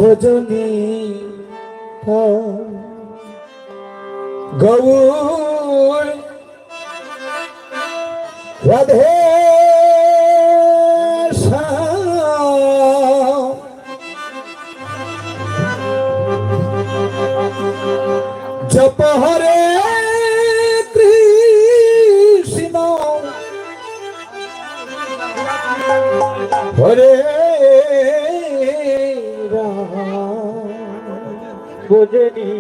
ভজনী গৌর রাধে জপ হরে কৃষ্ণ হরে রাম ভজনী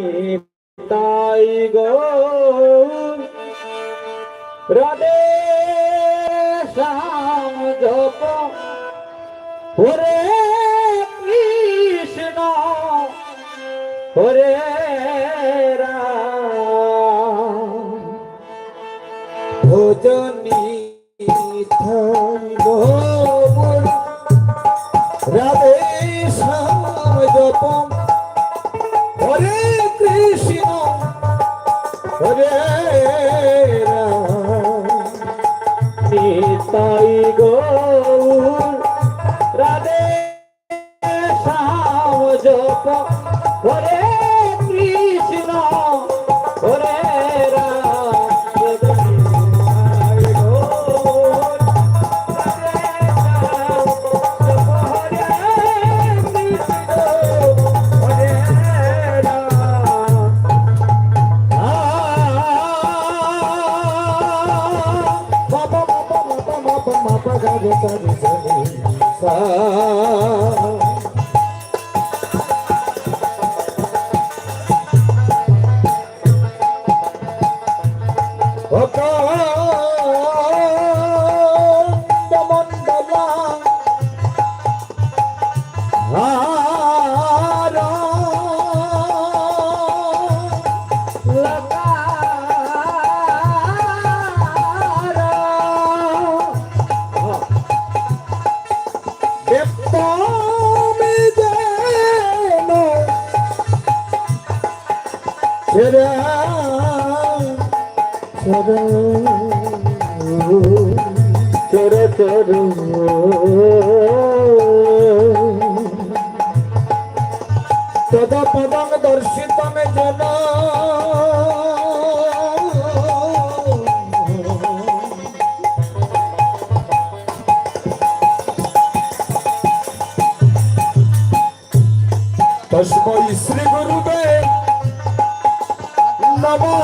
তাই গৌর রাধে শ্যাম জপ হরে কৃষ্ণ হরে রাম ভজনী তাই গৌর রাধে শ্যাম জপ হরে কৃষ্ণ হরে রাম নিতাই গৌর রাধে শ্যাম জপ হরে কৃষ্ণ হরে তদা পদং দর্শিতং জন তস্मै শ্রী গুরুবে নমো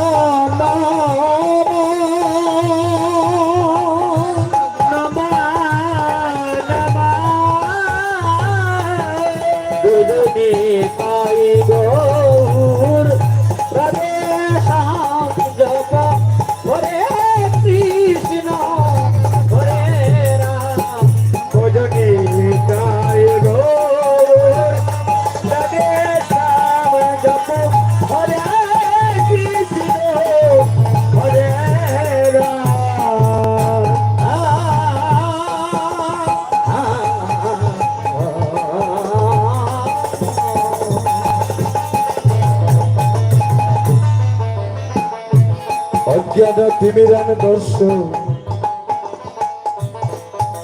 অজ্ঞান তিমিরান দর্শ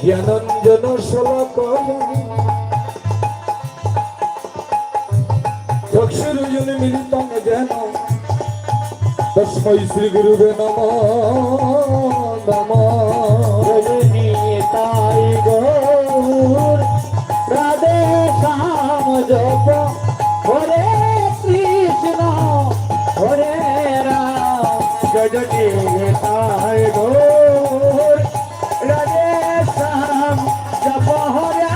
জ্ঞানঞ্জন শোলক চক্ষুরুজন মিলিতং যেন তস্मै শ্রী গুরুবে নমো নমো ভজনী তাই গৌর রাধে শ্যাম জপ হরে কৃষ্ণ হরে রাম ভজনী তাই গৌর রাধে শ্যাম জপ হরে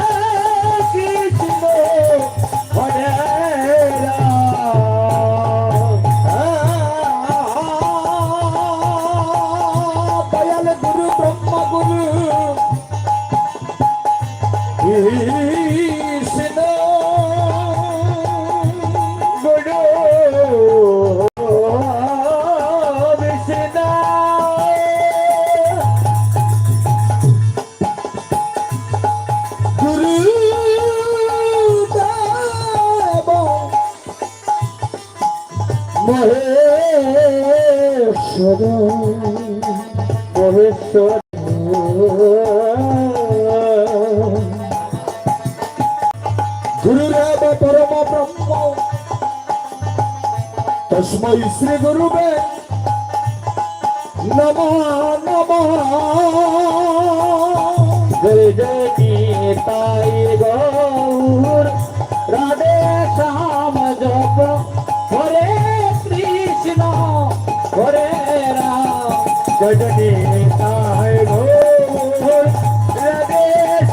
কৃষ্ণ হরে রাম দয়াল গুরু ব্রহ্মা গুরু কৃষ্ণ গুরু মহেশ্বর মহেশ্বর গুরুরেব পরম ব্রহ্ম তস্मै শ্রী গুরুবে নমঃ নমঃ। জয় জয় নিতাই গৌর রাধে শ্যাম জপ হরে কৃষ্ণ হরে রাম। জয় জয় নিতাই গৌর রাধে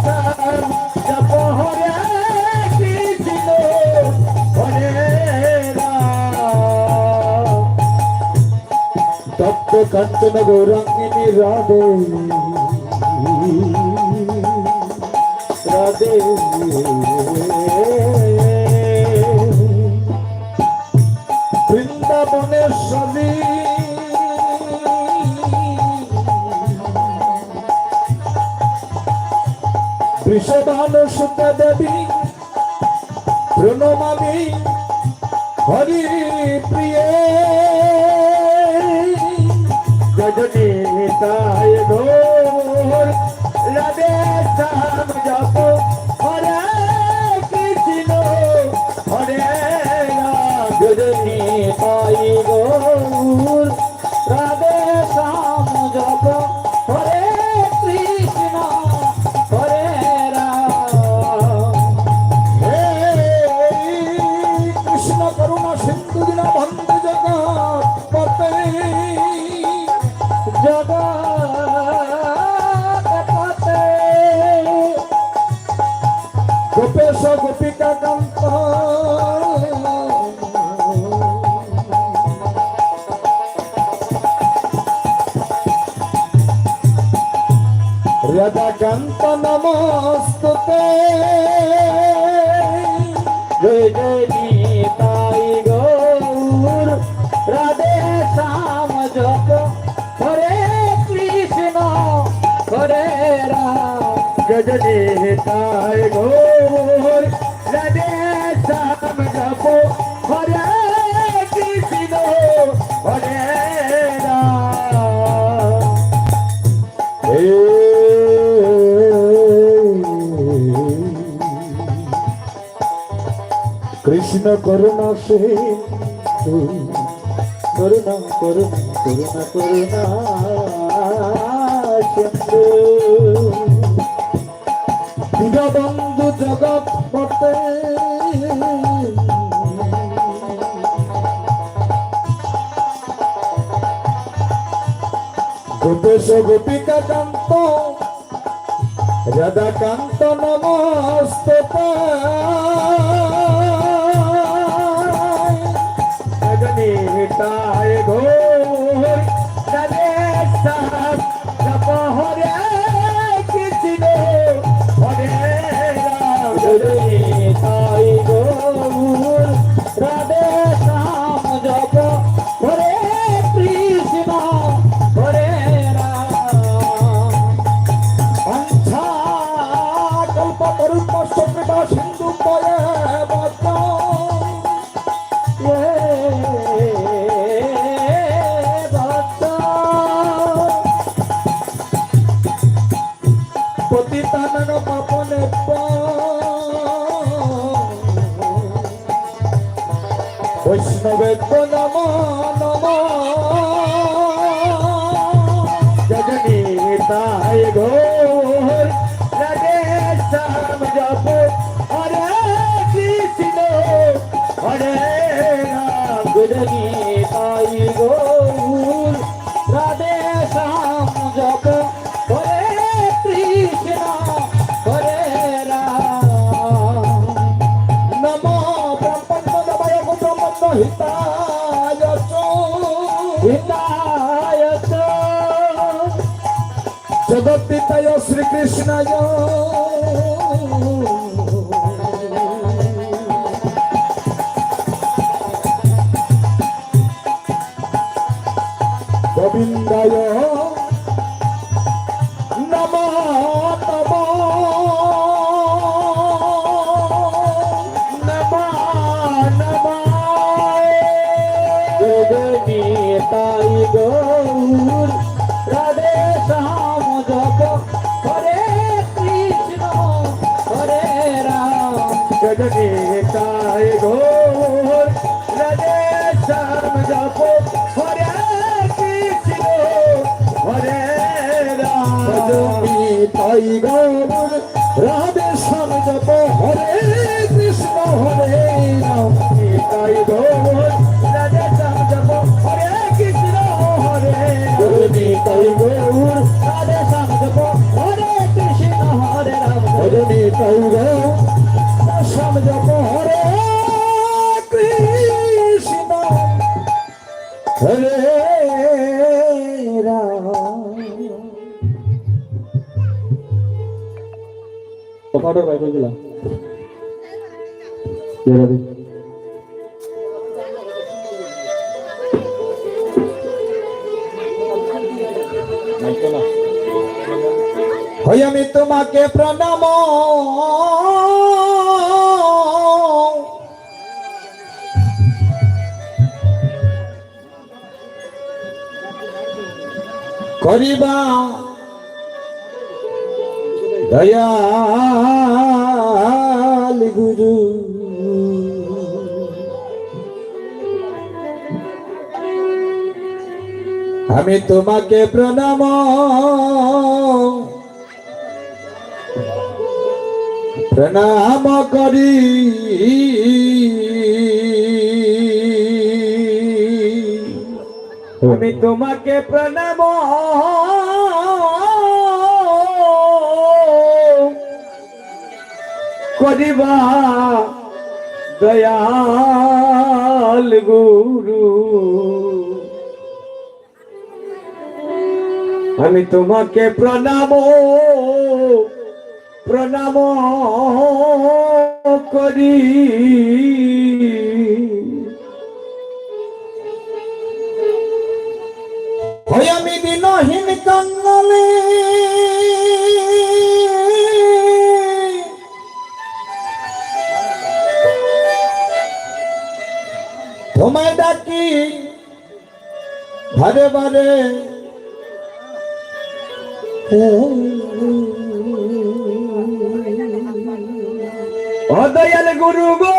শ্যাম জপ হরে কৃষ্ণ হরে রাম। তপ্ত কাঞ্চন গৌরাঙ্গিনী রাধে রাধে। বৃন্দাবনেশ্বরী বৃষভানুসুতা দেবী প্রণমামি হরি প্রিয়ে। জয় নিতাই গৌর রাধে শ্যাম জপ হরে কৃষ্ণ হরে রাম। জয় নিতাই গৌর রাধে শ্যাম জপ হরে কৃষ্ণ হরে রাম। হে কৃষ্ণ করুণা সিন্ধু দীন বন্ধু জগৎপতে। জগৎপতে গোপেশ গোপিকা কান্ত রাধা কান্ত নমস্তুতে। জয় জয় নিতাই গৌর রাধে শ্যাম জপ হরে কৃষ্ণ হরে রাম। জয় নিতাই গৌর রাধে শ্যাম জপ হরে কৃষ্ণ হরে রাম। কৃষ্ণ করুণা সিন্ধু করুণা করুণা করুণা করুণা সিন্ধু দীনবন্ধু জগৎপতে। গোপেশ গোপিকা কান্ত রাধা কান্ত নমস্তুতে। নিতাই গৌর রাধে শ্যাম জপ হরে কৃষ্ণ হরে রাম। নিতাই গৌর রাধে শ্যাম জপ হরে কৃষ্ণ হরে রাম। অঞ্ছা কল্প তরুপস্য কৃপা সিন্ধু পয়ে বদ্ধ। পতিতানন পাপনে বৈষ্ণবে নম নম। জয় নিতাই গৌর রাধে শ্যাম জপ হরে কৃষ্ণ হরে রাম। জয় নিতাই গৌর রাধে শ্যাম জপ হরে কৃষ্ণ হরে রাম। নম ব্রহ্মণ্যময় ব্রহ্মণ্য হিতায় হিতায় চ জগদ্দিতায় শ্রীকৃষ্ণায়। গোবিন্দায় নম নম নম নম। জয় নিতাই গৌর রাধে শ্যাম জপ হরে কৃষ্ণ ভজনে তাই গৌর রাধে শ্যাম জপ হরে কৃষ্ণ হরে রাম ভজনে তাই গৌর রাধে শ্যাম জপ হরে কৃষ্ণ হরে রাম তাই গৌর রাধে শ্যাম জপ হরে কৃষ্ণ হরে ভজনে তাই গৌর রাধে শ্যাম জপ হরে কৃষ্ণ হরে রাম ভজনে তাই গৌর শ্যাম জপ হরে কৃষ্ণ হরে রাম পকাড়ো বাইরে গেলা হই আমি তোমাকে প্রণাম করিবা দয়াল গুরু আমি তোমাকে প্রণাম প্রণাম করি আমি তোমাকে প্রণাম করিবা দয়াল গুরু আমি তোমাকে প্রণাম প্রণাম করি হই আমি দিনহীন কাঙ্গালে তোমায় ডাকি বারে বারে ও দয়াল গুরু গো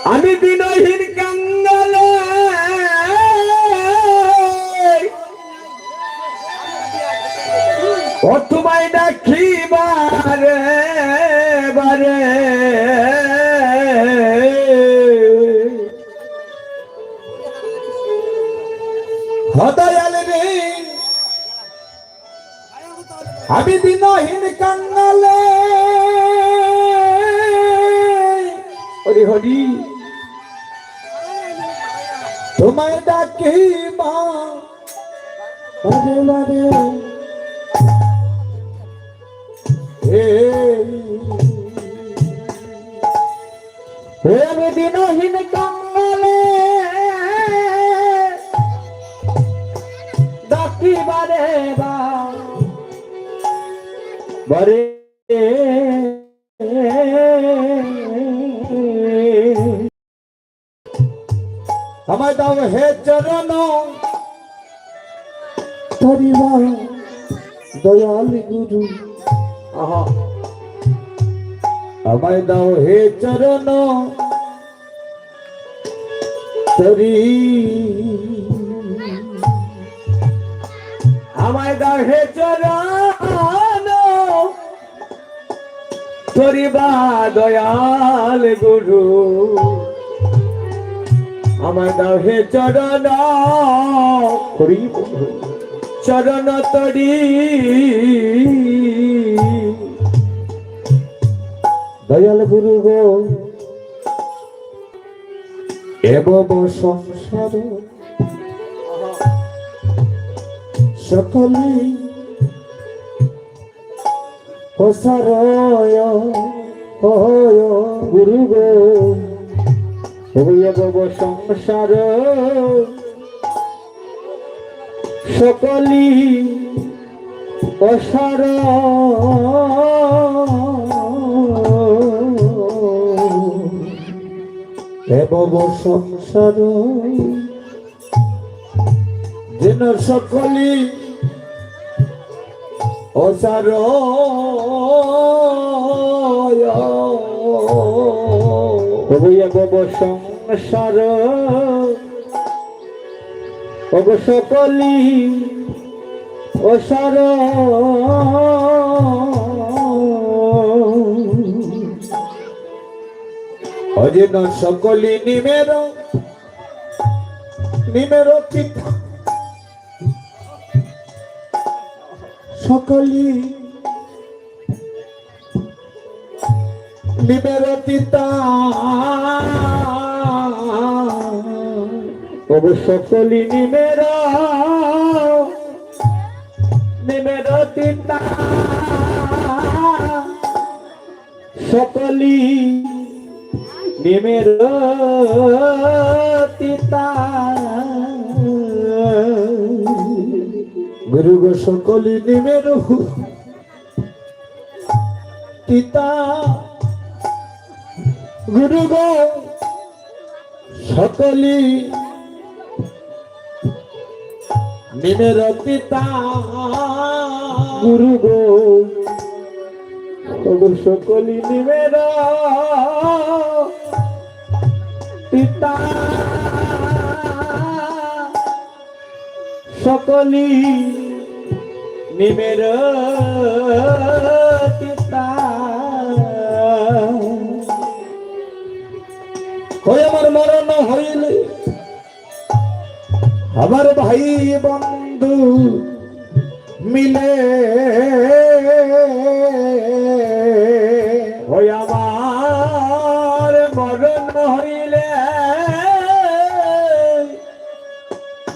আমি দিনহীন কাঙ্গালে ও তোমায় ডাকি বারে বারে হদয়াল রে আমি দিনহীন কাঙ্গালে হরি হরি তোমায় ডাকি মা বারে বারে আমি দিনহীন কাঙ্গালে ডাকি বারে বারে আমায় দাও হে চরণ ধরিবা দয়াল গুরু আহা আমায় দাও হে চরণ তরি আমায় দাও হে চরণ করিবা দয়াল গুরু আমায় দাও হে চরণ করি চরণ তরি দয়াল গুরু গো এব সংসার সকলে হোসারয় গুরু গো এব সংসার সকলি অসার এব সংসার যেন সকলি অসার হইয়া গব সংসার অব সকলি অসার অজিন সকলি নিমের নিমের পিতা সকলি নিমের পিতা অব সকলি নিমের নিমের পিতা সকলি নিমের পিতা গুরু গো সকলি নিমের পিতা গুরু গো সকলি নিমের পিতা গুরু গো অব সকলি নিমের পিতা সকলি নিমের পিতা হয়ে আমার মরণ হইলে আমার ভাই বন্ধু মিলে ওই আমার মরণ হইলে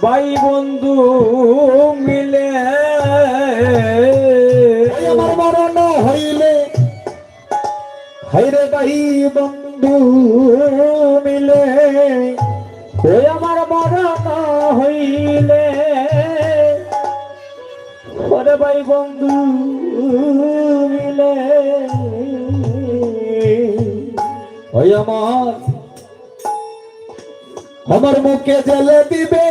ভাই বন্ধু মিলে আমার মরণ হইলে হাইরে ভাই বন্ধু মিলে ওই আমার মরণ হইলে ওরে ভাই বন্ধু মিলে ওই আমার মুখে জেলে দিবে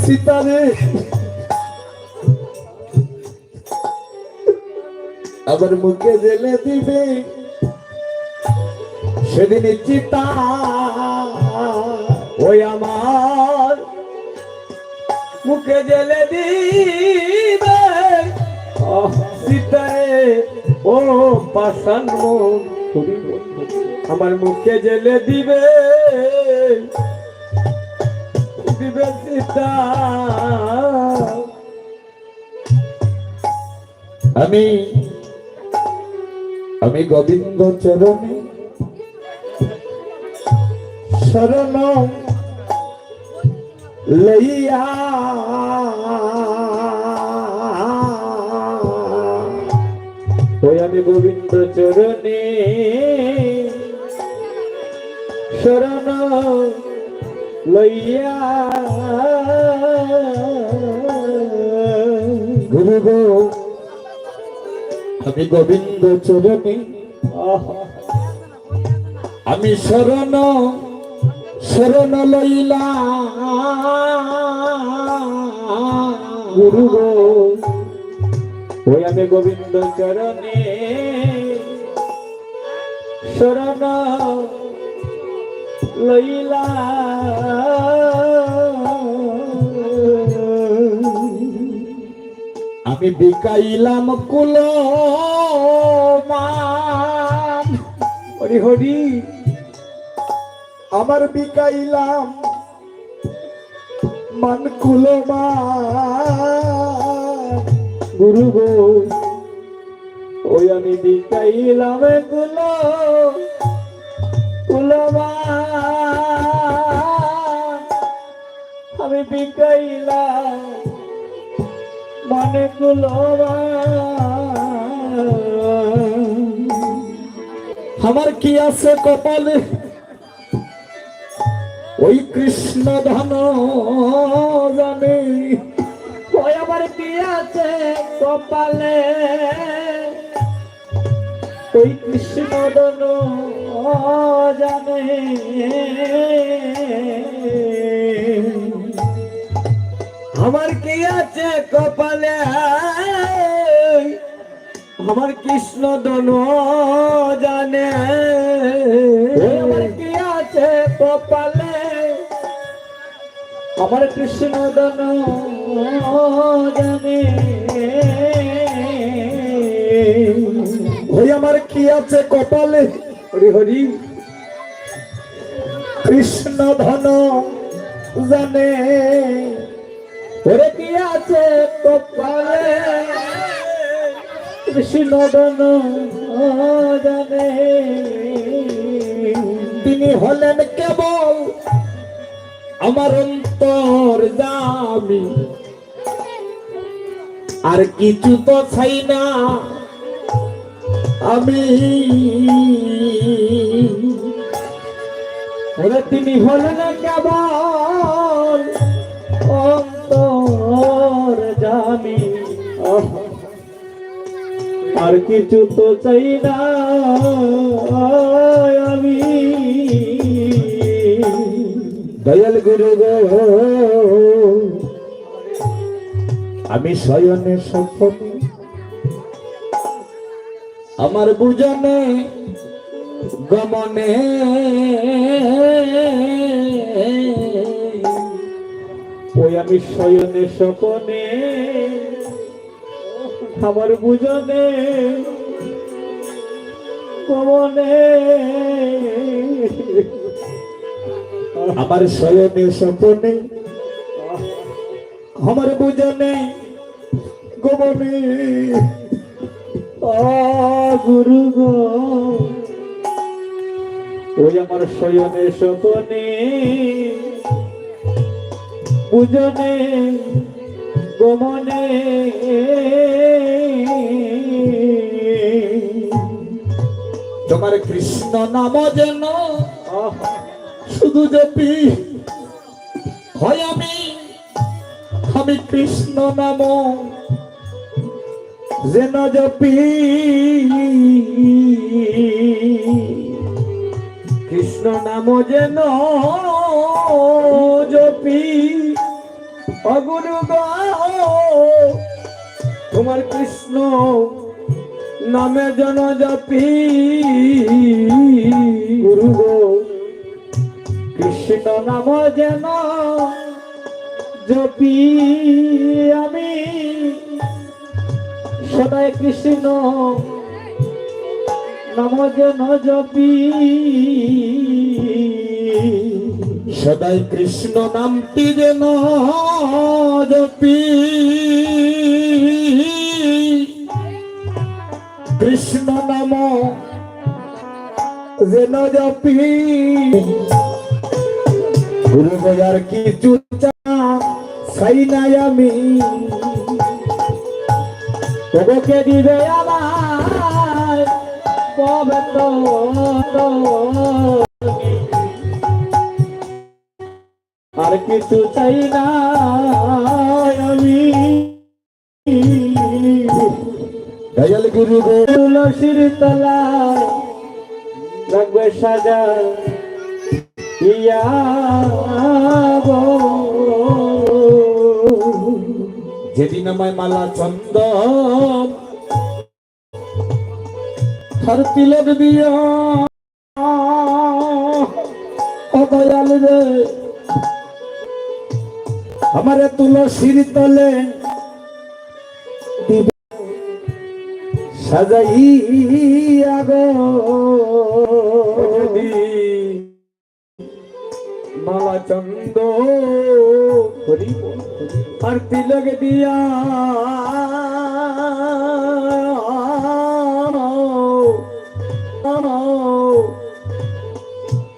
সীতারে আমার মুখে জেলে দিবে সেদিন চিতা ওই আমার মুখে জেলে দিবে সীতারে ও পাষাণ মন আমার মুখে জেলে দিবে দিবে সীতা আমি আমি গোবিন্দ চরণে শরণ লইয়া ওই আমি গোবিন্দ চরণে শরণ লইয়া গুরু গো আমি গোবিন্দ চরণে আমি শরণ শরণ লইলা গুরু গো ওই আমি গোবিন্দ চরণে শরণ লইলা আমি বিকাইলাম কুল মান হরি হরি আমার বিকাইলাম মান কুল মান গুরু গো ওই আমি বিকাইলাম কুলমা আমি বিকাইলাম মানে কুলমা আমার কি আছে কপালে ওই কৃষ্ণ ধন জানে ওই আমার কি আছে কপালে ওই কৃষ্ণ ধন জানে আমার কি আছে কপালে আমার কৃষ্ণ দন জানে আমার কি আছে কপালে আমার কৃষ্ণ দন জানে ওই আমার কি আছে কপালে হরি হরি কৃষ্ণ ধন জানে ওরে কি আছে কপালে কৃষ্ণ দন জানে তিনি হলেন কেবল আমার অন্তর জামি আর কিছু তো চাই না আমি ওরে তিনি হলেন কেবল অন্তর জামি আর কিছু তো চাই না আমি দয়াল গুরু গো আমি শয়নে স্বপ্নে আমার বুঝনে গমনে ওই আমি শয়নে স্বপনে আমার বুঝনে কমনে আমার শয়নে স্বপ্নে আমার বুঝনে গমনে গুরু গো ওই আমার শয়নে স্বপনে বুঝনে গমনে তোমার কৃষ্ণ নাম যেন শুধু জপি হয় আমি কৃষ্ণ নাম যেন জপি কৃষ্ণ নাম যেন জপি অগুরু গো তোমার কৃষ্ণ নামে যেন জপি গুরু গো কৃষ্ণ নাম যেন জপি আমি সদাই কৃষ্ণ নাম যেন জপি সদাই কৃষ্ণ নামটি যেন জপি কৃষ্ণ নাম যেন জপি গুরু গয়ার কিছু চাই নাই আমি তোকে দিবে আমার কবে তো আর কিছু চাই না আমি দয়াল গুরু গো তুলসীর তলায় লাগবে সাজা ইয়া যেদিন আমায় মালা চন্দন আর তিলক দিয়া ও দয়াল রে আমারে তুলসীর তলে দিবে সাজাইয়া গো মালা চন্দ আর তিলক দিয়া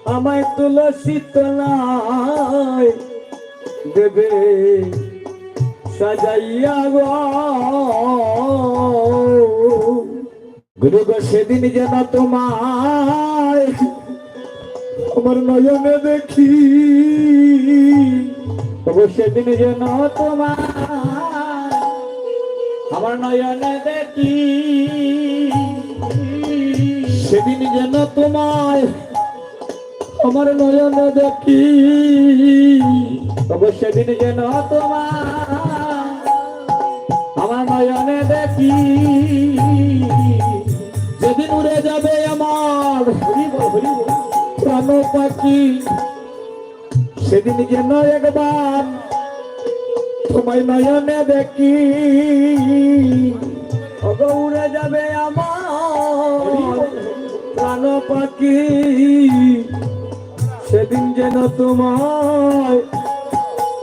আমায় তুলসী তলায় দেবে সাজাইয়া গো গুরু গো সেদিন যেন তোমায় আমার নয়নে দেখি তবু সেদিন যেন তোমার আমার নয়নে দেখি সেদিন যেন তোমায় আমার নয়নে দেখি তবু সেদিন যেন তোমার আমার নয়নে দেখি সেদিন উড়ে যাবে আমার প্রাণ পাখি, সেদিন যেন একবার তোমায় নয়নে দেখি। ওগো উড়ে যাবে আমার প্রাণ পাখি, সেদিন যেন তোমায়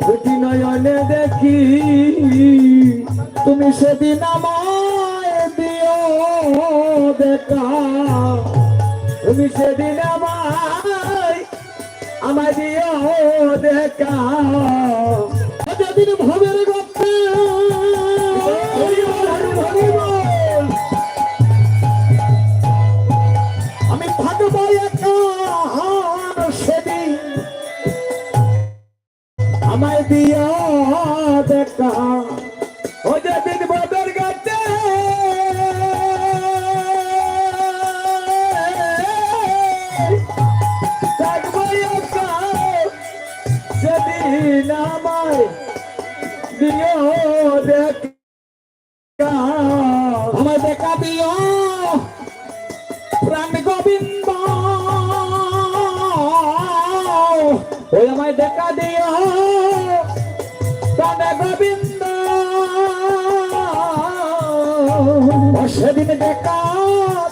দুটি নয়নে দেখি। তুমি সেদিন আমায় দিও দেখা, তুমি সেদিন আমায় দিও দেখা। যেদিন ভবের গপ্পে আমি থাকবো একা, সেদিন আমায় দিও দেখা। ও যেদিন বদর গাছে থাকবো একা, সেদিন আমায় দিও দেখা। আমায় দেখা দিও প্রাণ গোবিন্দ, ওই আমায় দেখা দিও প্রাণ গোবিন্দ। সেদিন দেখা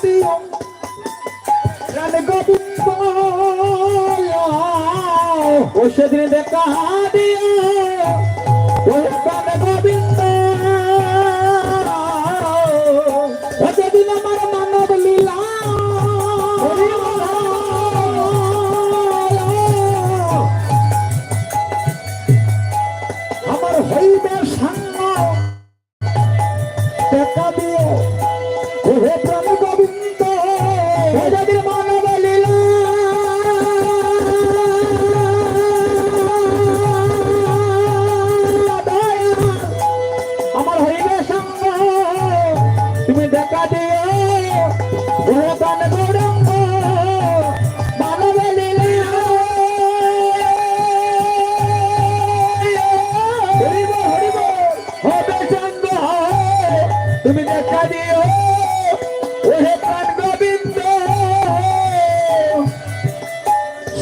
দিও প্রাণ গোবিন্দ, ও সেদিন দেখা দিও ওই প্রাণ গোবিন্দ। সেদিন আমার মানব লীলা আমার হইবে সাঙ্গ, দেখা দিও ওহে প্রাণ গোবিন্দ। সেদিন মানব লীলা আমার হইবে সাঙ্গ, তুমি দেখা দিও ওহে প্রাণ গৌরাঙ্গ। মানব লীলা হবে সাঙ্গ, তুমি দেখা দিও ওহে প্রাণ গোবিন্দ।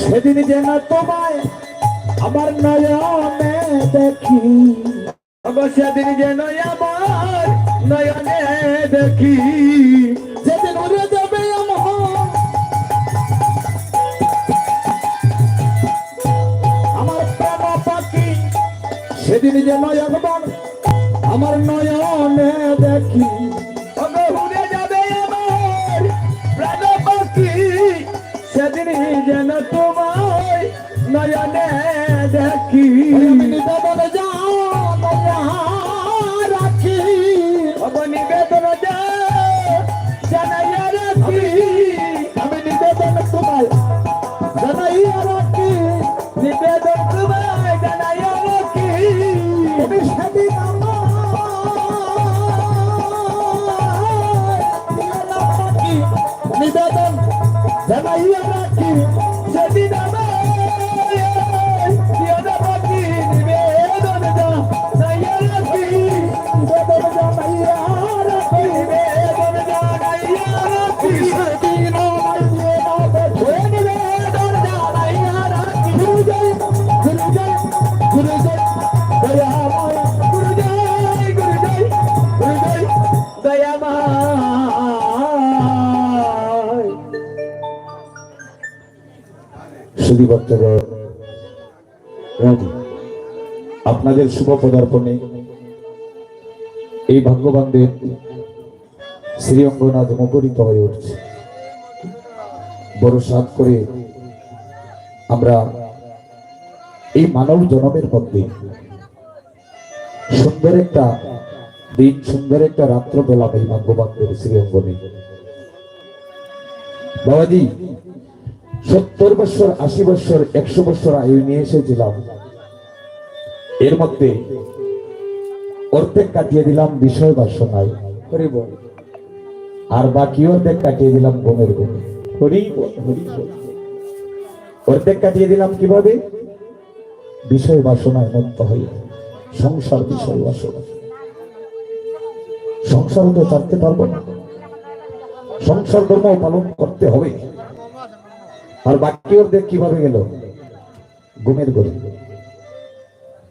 সেদিন যেন তোমায় আমার নয়নে দেখি, ওগো সেদিন যেন আমার নয়নে দেখি। যেদিন উড়ে যাবে আমার প্রাণ পাখি, সেদিন যেন একবার আমার নয়নে দেখি। ওগো উড়ে যাবে আমার প্রাণ পাখি, সেদিন যেন তোমায় নয়নে দেখি। আমি নিবেদন যাও রাখি, ওগো নিবেদন জানাইয়া রাখি। আমি নিবেদন তোমায় জানাইয়া রাখি। নিবেদন তোমায় জানাইয়া রাখি। তুমি সেদিন নিবেদন জানাইয়া রাখি। সেদিন আমায় দিও পাখি, নিবেদন জানাইয়া রাখি। নিবেদন জানাইয়া রাখি। নিবেদন জানাইয়া রাখি। সেদিন আমায় দিয়ে দাও দেখে। নিবেদন জানাইয়া রাখি। গুরু জয় গুরু জয় গুরু জয় দয়াময়। গুরু জয় গুরু জয় গুরু জয় দয়াময়। সুধী ভক্তগণ, আপনাদের শুভ পদার্পণে এই ভাগ্যবানদের শ্রীঅঙ্গনাথ মুখরিত হয়ে উঠছে। বড় সাধ করে আমরা এই মানব জনমের মধ্যে সুন্দর একটা দিন, সুন্দর একটা রাত্র পেলাম এই ভাগ্যবানদের শ্রীঅঙ্গনে। বাবাজি 70 বছর, 80 বছর, 100 বছর আয়ু নিয়ে এসেছিলাম। এর মধ্যে অর্ধেক কাটিয়ে দিলাম বিষয় বাসনায়, আর বাকি অর্ধেক কাটিয়ে দিলাম গুণের গুণে। অর্ধেক কাটিয়ে দিলাম কিভাবে? বিষয় বাসনায় মত্ত হয়ে। সংসার বিষয় বাসনা, সংসার তো ছাড়তে পারবো না। সংসার ধর্ম পালন করতে হবে। আর বাকি অর্ধেক কিভাবে গেল? ঘুমের ঘরে।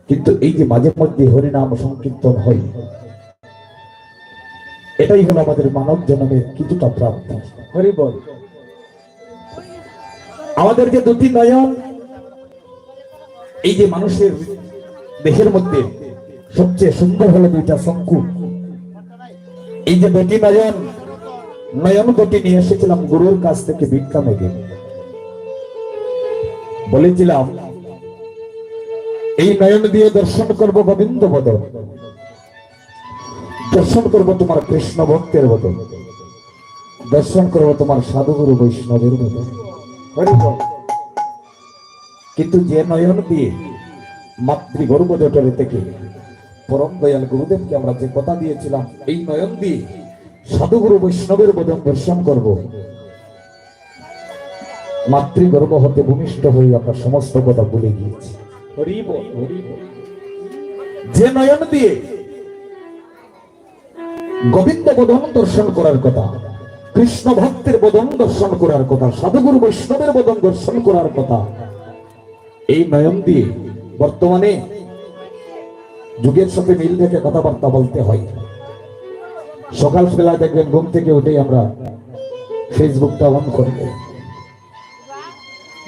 কিন্তু এই যে মাঝে মধ্যে হরিনাম সংকীর্তন হয়, এটাই হলো আমাদের মানব জন্মের কিছুটা প্রাপ্তি। হরি বল। আমাদের যে দুটি নয়ন, এই যে মানুষের দেহের মধ্যে সবচেয়ে সুন্দর হলো দুইটা শঙ্কু। এই যে দুটি নয়ন, নয়ন দুটি নিয়ে এসেছিলাম গুরুর কাছ থেকে ভিক্ষা মেগে। বলেছিলাম এই নয়ন দিয়ে দর্শন করব গোবিন্দ বদন, দর্শন করব তোমার কৃষ্ণ ভক্তের বদন, দর্শন করব তোমার সাধুগুরু বৈষ্ণবের বদন। কিন্তু যে নয়ন দিয়ে মাতৃগর্ভ জঠরে থেকে পরম দয়াল গুরুদেবকে আমরা যে কথা দিয়েছিলাম, এই নয়ন দিয়ে সাধুগুরু বৈষ্ণবের বদন দর্শন করব, মাতৃগর্ভ হতে ভূমিষ্ঠ হয়ে আমরা সমস্ত কথা ভুলে গিয়েছি। যে নয়ন দিয়ে গোবিন্দ বদন দর্শন করার কথা, কৃষ্ণ ভক্তের বদন দর্শন করার কথা, সাধুগুরু বৈষ্ণবের বদন দর্শন করার কথা, এই নয়ন দিয়ে বর্তমানে যুগের সাথে মিল রেখে কথাবার্তা বলতে হয়। সকাল বেলা দেখবেন ঘুম থেকে উঠেই আমরা ফেসবুকটা অন করে দেই,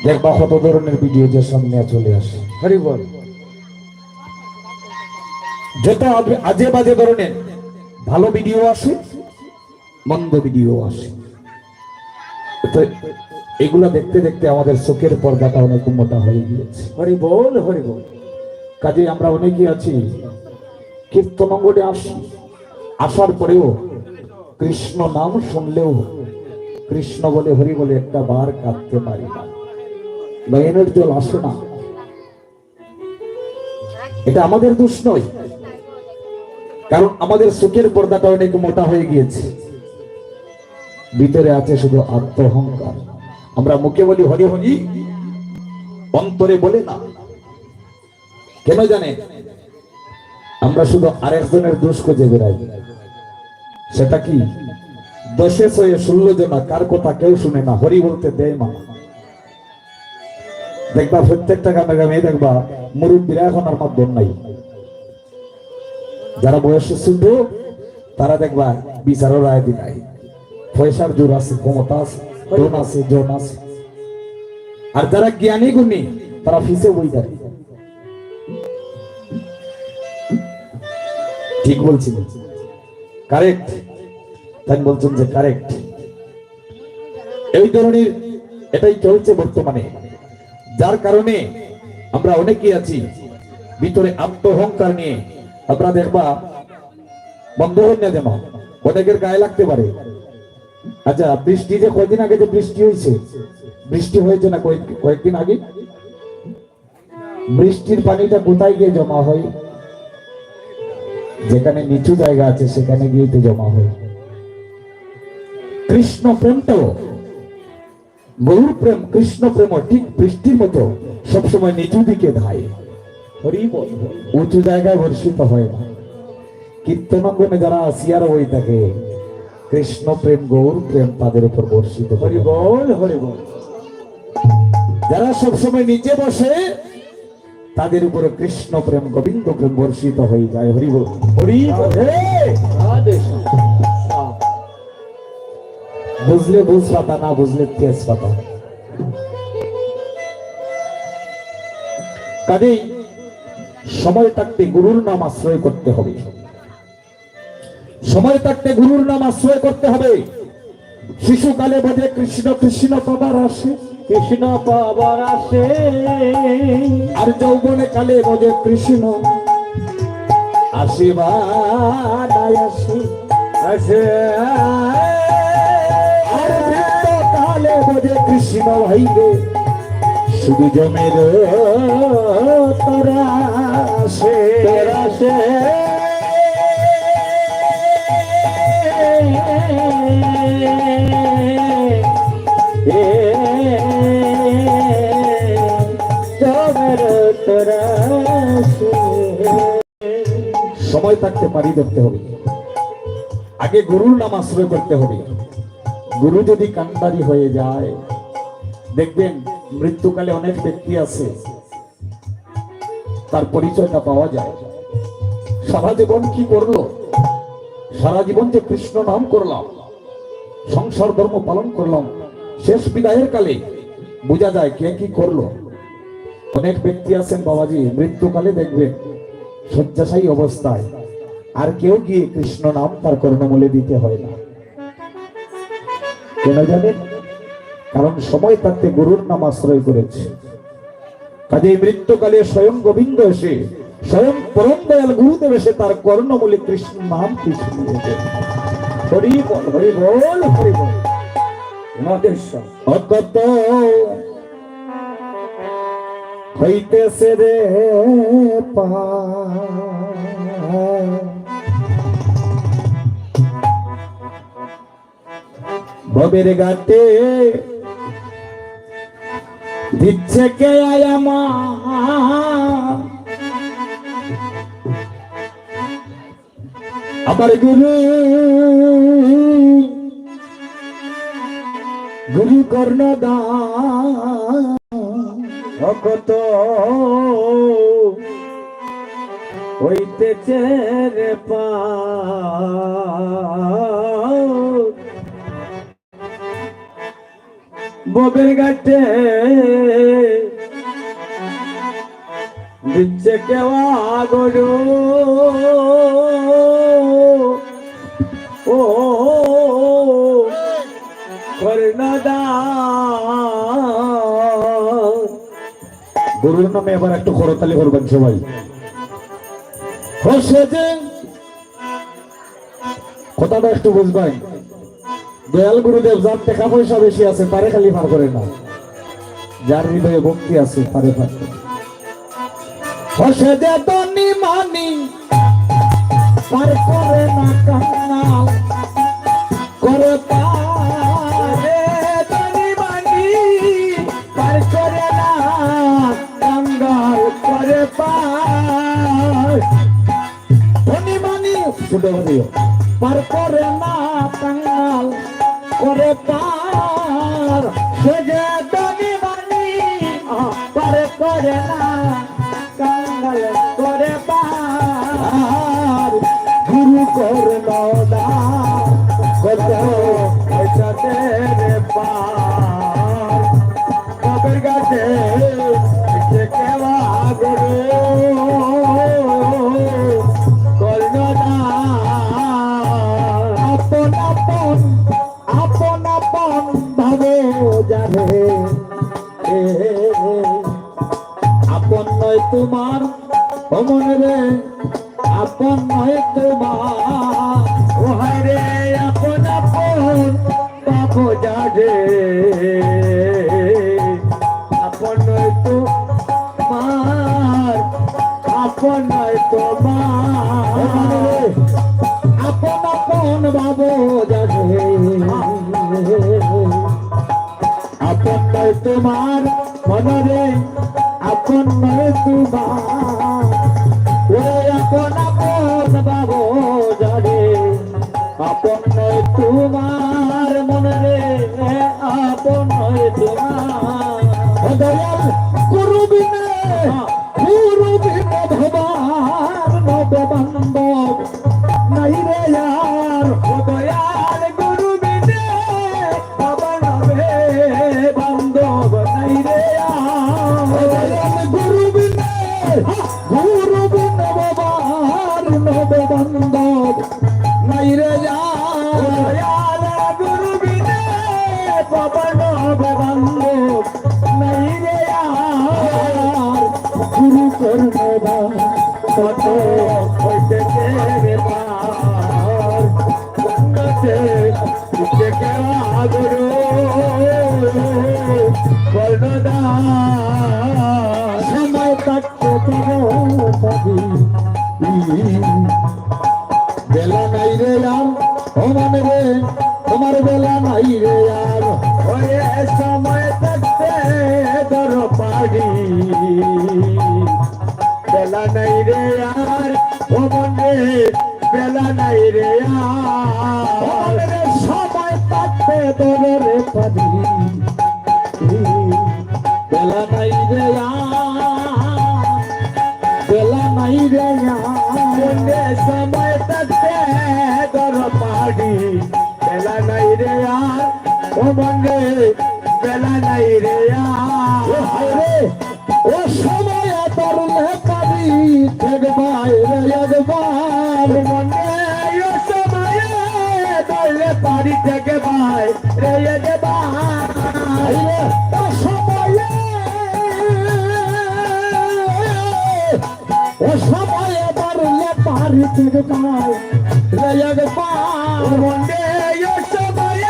দেখবা কত ধরনের ভিডিও যে সামনে চলে আসে। হরি বল। যত আজে বাজে ধরনের ভালো ভিডিও আসে, মন্দ ভিডিও আসে। তো এগুলা দেখতে দেখতে আমাদের চোখের পর্দাটা অনেক মোটা হয়ে গিয়েছে। হরি বল, হরি বল। কাজে আমরা অনেকে আছি কীর্তনঙ্গনে আসি, আসার পরেও কৃষ্ণ নাম শুনলেও কৃষ্ণ বলে হরি বলে একটা বার কাঁদতে পারি না, নয়নের জল আসে না। এটা আমাদের দোষ নয়, কারণ আমাদের চোখের পর্দাটা অনেক মোটা হয়ে গিয়েছে। ভিতরে আছে শুধু আত্মঅহংকার। আমরা মুখে বলি হরি হরি, অন্তরে বলে না। কেন জানে? আমরা শুধু আরেকজনের দোষ খুঁজে বেড়াই। সেটা কি? দশে ছয়ে 16 জনা, কার কথা কেউ শুনে না, হরি বলতে দেয় মা। দেখবা প্রত্যেকটা গানে গানে দেখবা মুরব্বীরা এখন আর মাধ্যম নাই। যারা বয়সে শুদ্ধ তারা দেখবা বিচারও রায় দিনাই, পয়সার জোর আছে, ক্ষমতা আছে, জন আছে, জন আছে। আর যারা জ্ঞানী গুণী তারা ফিসে বই থাকে। ঠিক বলছি? কারেক্ট? তাই বলছেন যে কারেক্ট। এই ধরনের এটাই চলছে বর্তমানে, যার কারণে আমরা অনেকেই আছি ভিতরে আত্মঅহংকার নিয়ে। আপনারা দেখবা বন্ধ হন না যেন, অনেকের গায়ে লাগতে পারে। আচ্ছা, বৃষ্টি যে কয়েকদিন আগে যে বৃষ্টি হয়েছে, বৃষ্টি হয়েছে না কয়েকদিন আগে, বৃষ্টির পানিটা কোথায় গিয়ে জমা হয়? যেখানে নিচু জায়গা আছে সেখানে গিয়ে তো জমা হয়। কৃষ্ণ প্রেমটাও, গৌর প্রেম, কৃষ্ণ প্রেম ঠিক বৃষ্টির মতো সবসময় নিচু দিকে ধায়। উঁচু জায়গায় বর্ষিত হয় না। কীর্তনঙ্গনে যারা আসিয়ার বই থাকে, কৃষ্ণ প্রেম, গৌর প্রেম তাদের উপর বর্ষিত। হরি বল, হরি বল। যারা সবসময় নিচে বসে তাদের উপরে কৃষ্ণ প্রেম, গোবিন্দ প্রেম বর্ষিত হয়ে যায়। হরি বল, হরি বল। বুঝলে বুঝ পাতা, না বুঝলে তেজ পাতা। কাজেই সময় থাকতে গুরুর নাম আশ্রয় করতে হবে, সময় থাকতে গুরুর নাম আশ্রয় করতে হবে। শিশুকালে বোধে কৃষ্ণ কৃষ্ণ পাবার আসে, কৃষ্ণ পাবার আসে। আর যৌবনে কালে বোধে কৃষ্ণ আসিবার আসে, আসে। আর কালে বোধে কৃষ্ণ হইবে শুধু জমের তোরা আসে, আসে। সময় থাকতে পারি ধরতে হবে। আগে গুরুর নাম আশ্রয় করতে হবে। গুরু যদি কান্ডারি হয়ে যায়, দেখবেন মৃত্যুকালে অনেক ব্যক্তি আছে তার পরিচয়টা পাওয়া যায়। সারা জীবন কি করলো, সারা জীবন যে কৃষ্ণ নাম করলাম, সংসার ধর্ম পালন করলাম, শেষ বিদায়ের কালে বোঝা যায় কে কি করলো। অনেক ব্যক্তি আছেন বাবাজি, মৃত্যুকালে দেখবেন শয্যাশায়ী অবস্থায়, আর কেউ গিয়ে কৃষ্ণ নাম তার কর্ণমূলে দিতে হয় না। কেন জানেন? কারণ সময় থাকতে গুরুর নাম আশ্রয় করেছে। কাজে মৃত্যুকালে স্বয়ং গোবিন্দ এসে, স্বয়ং পরম দয়াল গুরুদেব এসে তার কর্ণমূলে কৃষ্ণ নাম কি শুনিয়েছেন। হরি বল, হরি বল, হরি বল। মহাদেশ্বর অকত হইতেছে রে ভবের ঘাটে দিচ্ছে কে আয়ামা, আমার গুরু গুরু কর্ণদান ভক্ত হইতেছে রে ববের ঘাটে দিচ্ছে কেওয়া গরু, ও গুরুর নামে এবার একটু করতালি করবেন সবাই। কথাটা একটু বুঝবেন, দয়াল গুরুদেব যার টাকা পয়সা বেশি আছে তারে খালি পার করে না, যার হৃদয়ে ভক্তি আছে তারে পার করে। হসে দে তনি মানি পার করে না কান্নাল করে পারে, তনি মানি পার করে না কাঙ্গাল করে পার, তনি মানি শুধু পার করে না কাঙ্গাল করে পার, সে যে তনি মানি পার করে না কাঙ্গাল করে পার, গুরু কর্ণদান কত হইতাছে রে পার, কবের গাছে কেওয়া গরু কর্ণদান, আপন আপন আপন আপন ভাবে যাবে, আপন নয় তোমার অমন রে, আপন নয় তোমার ওহাই রে, আপন আপন পাবো যাবে, আপন নয় তোমার, আপন নয় তোমার, আপন আপন ভাবো যাবে, আপন নয় তোমার মনরে, আপন নয় তোমার, আপন আপন বাবু জানে, আপন নয় তোমার মনরে, আপন নয় তোমার, দয়াল গুরু বিনে ভবার নব বান্ধব নাই রে আর, দয়াল গুরু বিনে ভবার নবে বান্ধব নাই রে আর, দয়াল গুরু বিনে গুরু বিনে ভবার নব বান্ধব নাই রে আর, দয়াল গুরু বিনে ভবার নব বান্ধব নাই রে আর, গুরু কর্ণদান কত হইতেছে রে পার, গঙ্গাতে দিচ্ছে কেওয়া গরু কর্ণদান, সময় থাকতে পাবি বেলা নাই রে আর, ওমান রে তোমার বেলা নাই রে আর, ওরে সময় থাকতে ধর পাড়ি বেলা নাই রে আর, ওমান রে বেলা নাই রে আর, সময় থাকতে তোরে পারি বেলা নাই রে বেলা নাই রে মনে সময় থাকতে তোর পারি বেলা নাই রে ও মনে বেলা নাই রে ও সময় তরলে পারি দেখবাই রে একবার মনে ও সময় তরলে পারি দেখবাই রে একবার ও সময় তরলে পারি দেখবাই রে একবার মনে ও সময়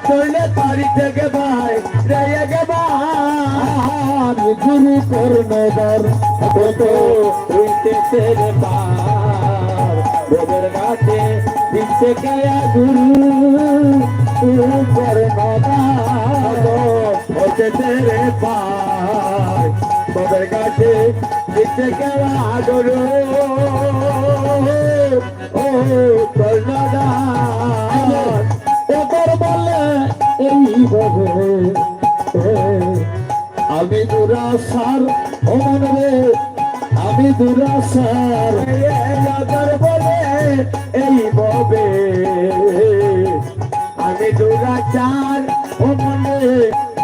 তোলে পারি থেকে ভাই রে গেবার গুরু করনদার কত হইতে তেরে পার গোবর ঘাটে দিচ্ছে গায়া গুরু করনদার হইতে তেরে পার গোবর ঘাটে দিচ্ছে গায়া গুরু ও করনদার ওপর বলে এইভাবে আমি দুরাসার ও মনে আমি দুরাসার ওপর বলে এইভাবে আমি দুরাচার ও মনে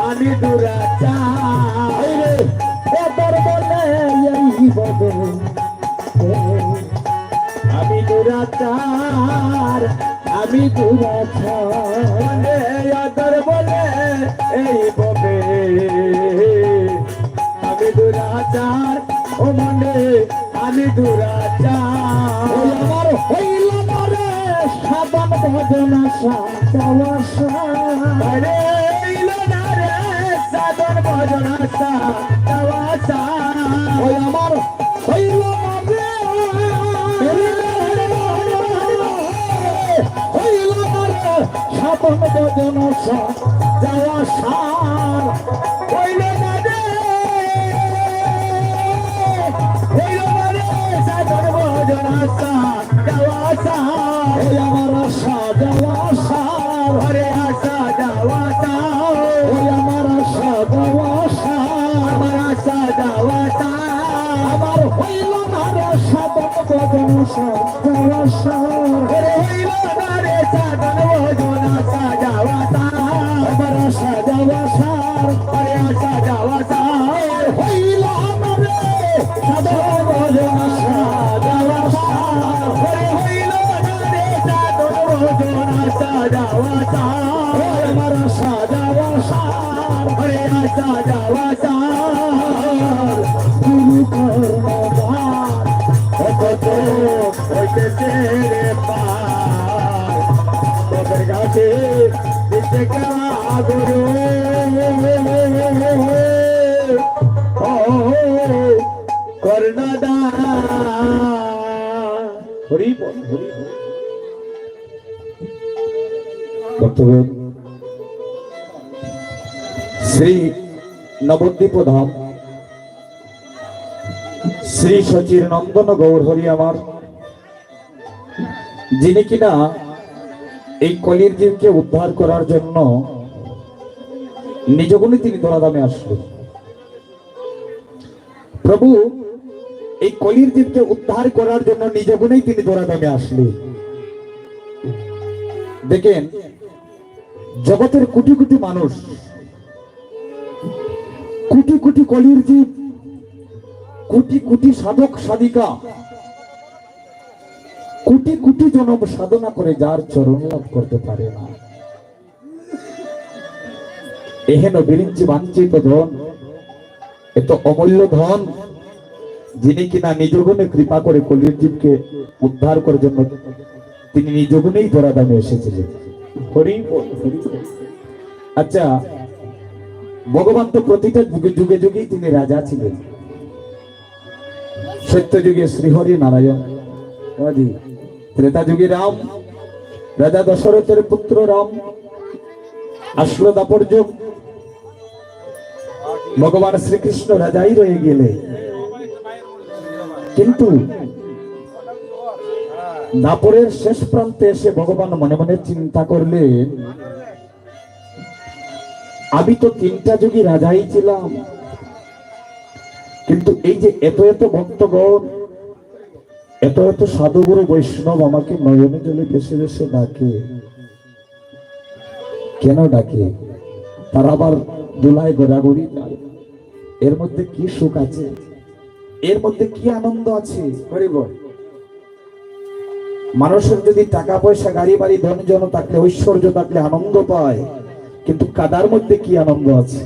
আমি দুরাচার ওপর বলে এইভাবে আমি দুরাচার আমি দুরাচার বলে এই ববে আমি দুরাচার ও মনে আমি দুরাচার আমার হইল মরে সাবান ভজন রে হইল না রে সাবান ভজন ওই আমার হইল মরে সাবন ভজন যাওয়া সার হইল না রে হইল না রে সাবন ভজন যাওয়া সার ওই আমার আশা যাওয়া সার হরে আশা যাওয়া সার ওই আমার আশা যাওয়া সার আমার আশা যাওয়া সার আমার হইল না রে সাবন ভজন যাওয়া সার হরে হইল না রে সাবন ভজন সাজাওয়া আমার সাজাওয়া সার হরে সাজাওয়া সার হইল আমারে সাবন ভজন সাজাওয়া সার হরে হইল না রে সাবন ভজন সাজাওয়া সার আমার সাজাওয়া সার হরে সাজাওয়া সার গুরু করনদার কত হইতেছে রে পার তোদের কাছে দিতে কেমা গুরু ও করনদার হরি বল হরি বল বর্তমান শ্রী নবদ্বীপ ধাম শ্রী সচির নন্দন গৌর হরি আমার, যিনি কিনা এই কলির জীবকে উদ্ধার করার জন্য নিজ গুণে তিনি ধরাধামে আসলেন। প্রভু এই কলির জীবকে উদ্ধার করার জন্য নিজ গুণেই তিনি ধরাধামে আসলেন। দেখেন, জগতের কোটি কোটি মানুষ, কোটি কোটি কলির জীব, কোটি কোটি সাধক সাধিকা, কোটি কোটি জনম সাধনা করে যার চরণ লাভ করতে পারে না। এহেন বিরিঞ্চি বাঞ্ছিত ধন, এত অমূল্য ধন, যিনি কিনা নিজ গুণে কৃপা করে কলির জীবকে উদ্ধার করার জন্য তিনি নিজ গুণেই ধরাধামে এসেছিলেন। হরি বল, হরি বল। আচ্ছা, ভগবান তো প্রতিটা যুগে যুগে যুগেই তিনি রাজা ছিলেন। সত্য যুগে শ্রীহরি নারায়ণ, ত্রেতা যুগে রাম, রাজা দশরথের পুত্র রাম। আসলো দাপর যুগ, ভগবান শ্রীকৃষ্ণ রাজাই রয়ে গেলে। কিন্তু দাপরের শেষ প্রান্তে এসে ভগবান মনে মনে চিন্তা করলেন, আমি তো 3টা যুগী রাজাই ছিলাম, কিন্তু এই যে এত এত ভক্তগণ, এত এত সাধুগুরু বৈষ্ণব আমাকে নয়নে জলে ভেসে ভেসে ডাকে, কেন ডাকে? তারা আবার দোলায় গোড়াগড়ি যায়। এর মধ্যে কি সুখ আছে, এর মধ্যে কি আনন্দ আছে? মানুষের যদি টাকা পয়সা, গাড়ি বাড়ি, ধন জন থাকলে, ঐশ্বর্য থাকলে আনন্দ পায়, কিন্তু কাদার মধ্যে কি আনন্দ আছে?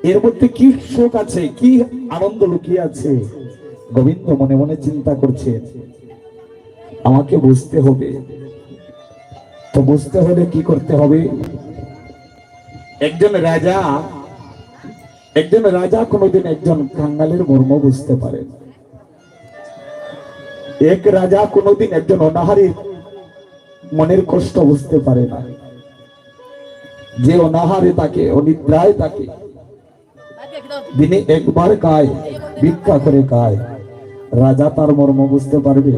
এর মধ্যে কি সুখ আছে, কি আনন্দ লুকিয়ে আছে? গোবিন্দ মনে মনে চিন্তা করছে, আমাকে বুঝতে হবে। তো বুঝতে হলে কি করতে হবে? একজন রাজা কোনোদিন একজন কাঙ্গালের মর্ম বুঝতে পারে না। এক রাজা কোনোদিন একজন অনাহারীর মনের কষ্ট বুঝতে পারে না। যে অনাহারে থাকে, অনিদ্রায় থাকে, দিনে একবার খায়, ভিক্ষা করে খায়, রাজা তার মর্ম বুঝতে পারবে?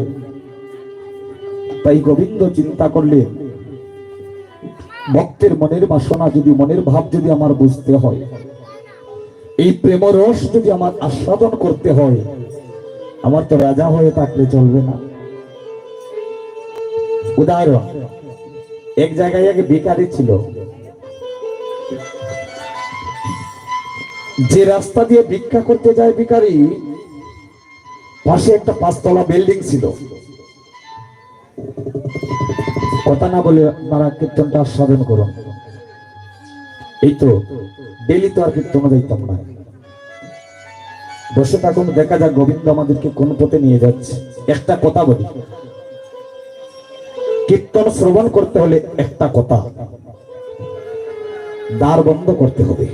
তাই গোবিন্দ চিন্তা করলেন, ভক্তের মনের বাসনা যদি, মনের ভাব যদি আমার বুঝতে হয়, এই প্রেম রস যদি আমার আস্বাদন করতে হয়, আমার তো রাজা হয়ে থাকলে চলবে না। উদাহরণ, এক জায়গায় এক ভিখারি ছিল, যে রাস্তা দিয়ে ভিক্ষা করতে যায় ভিখারি, পাশে একটা 5তলা বিল্ডিং ছিল। কথা না বলে আপনারা কীর্তনটা আস্বাদন করুন। এই তো ডেলি তো আর কীর্তনে যাইতাম না, বসে থাকুন, দেখা যাক গোবিন্দ আমাদেরকে কোন পথে নিয়ে যাচ্ছে। একটা কথা বলি, কীর্তন শ্রবণ করতে হলে একটা কথা, দ্বার বন্ধ করতে হবে।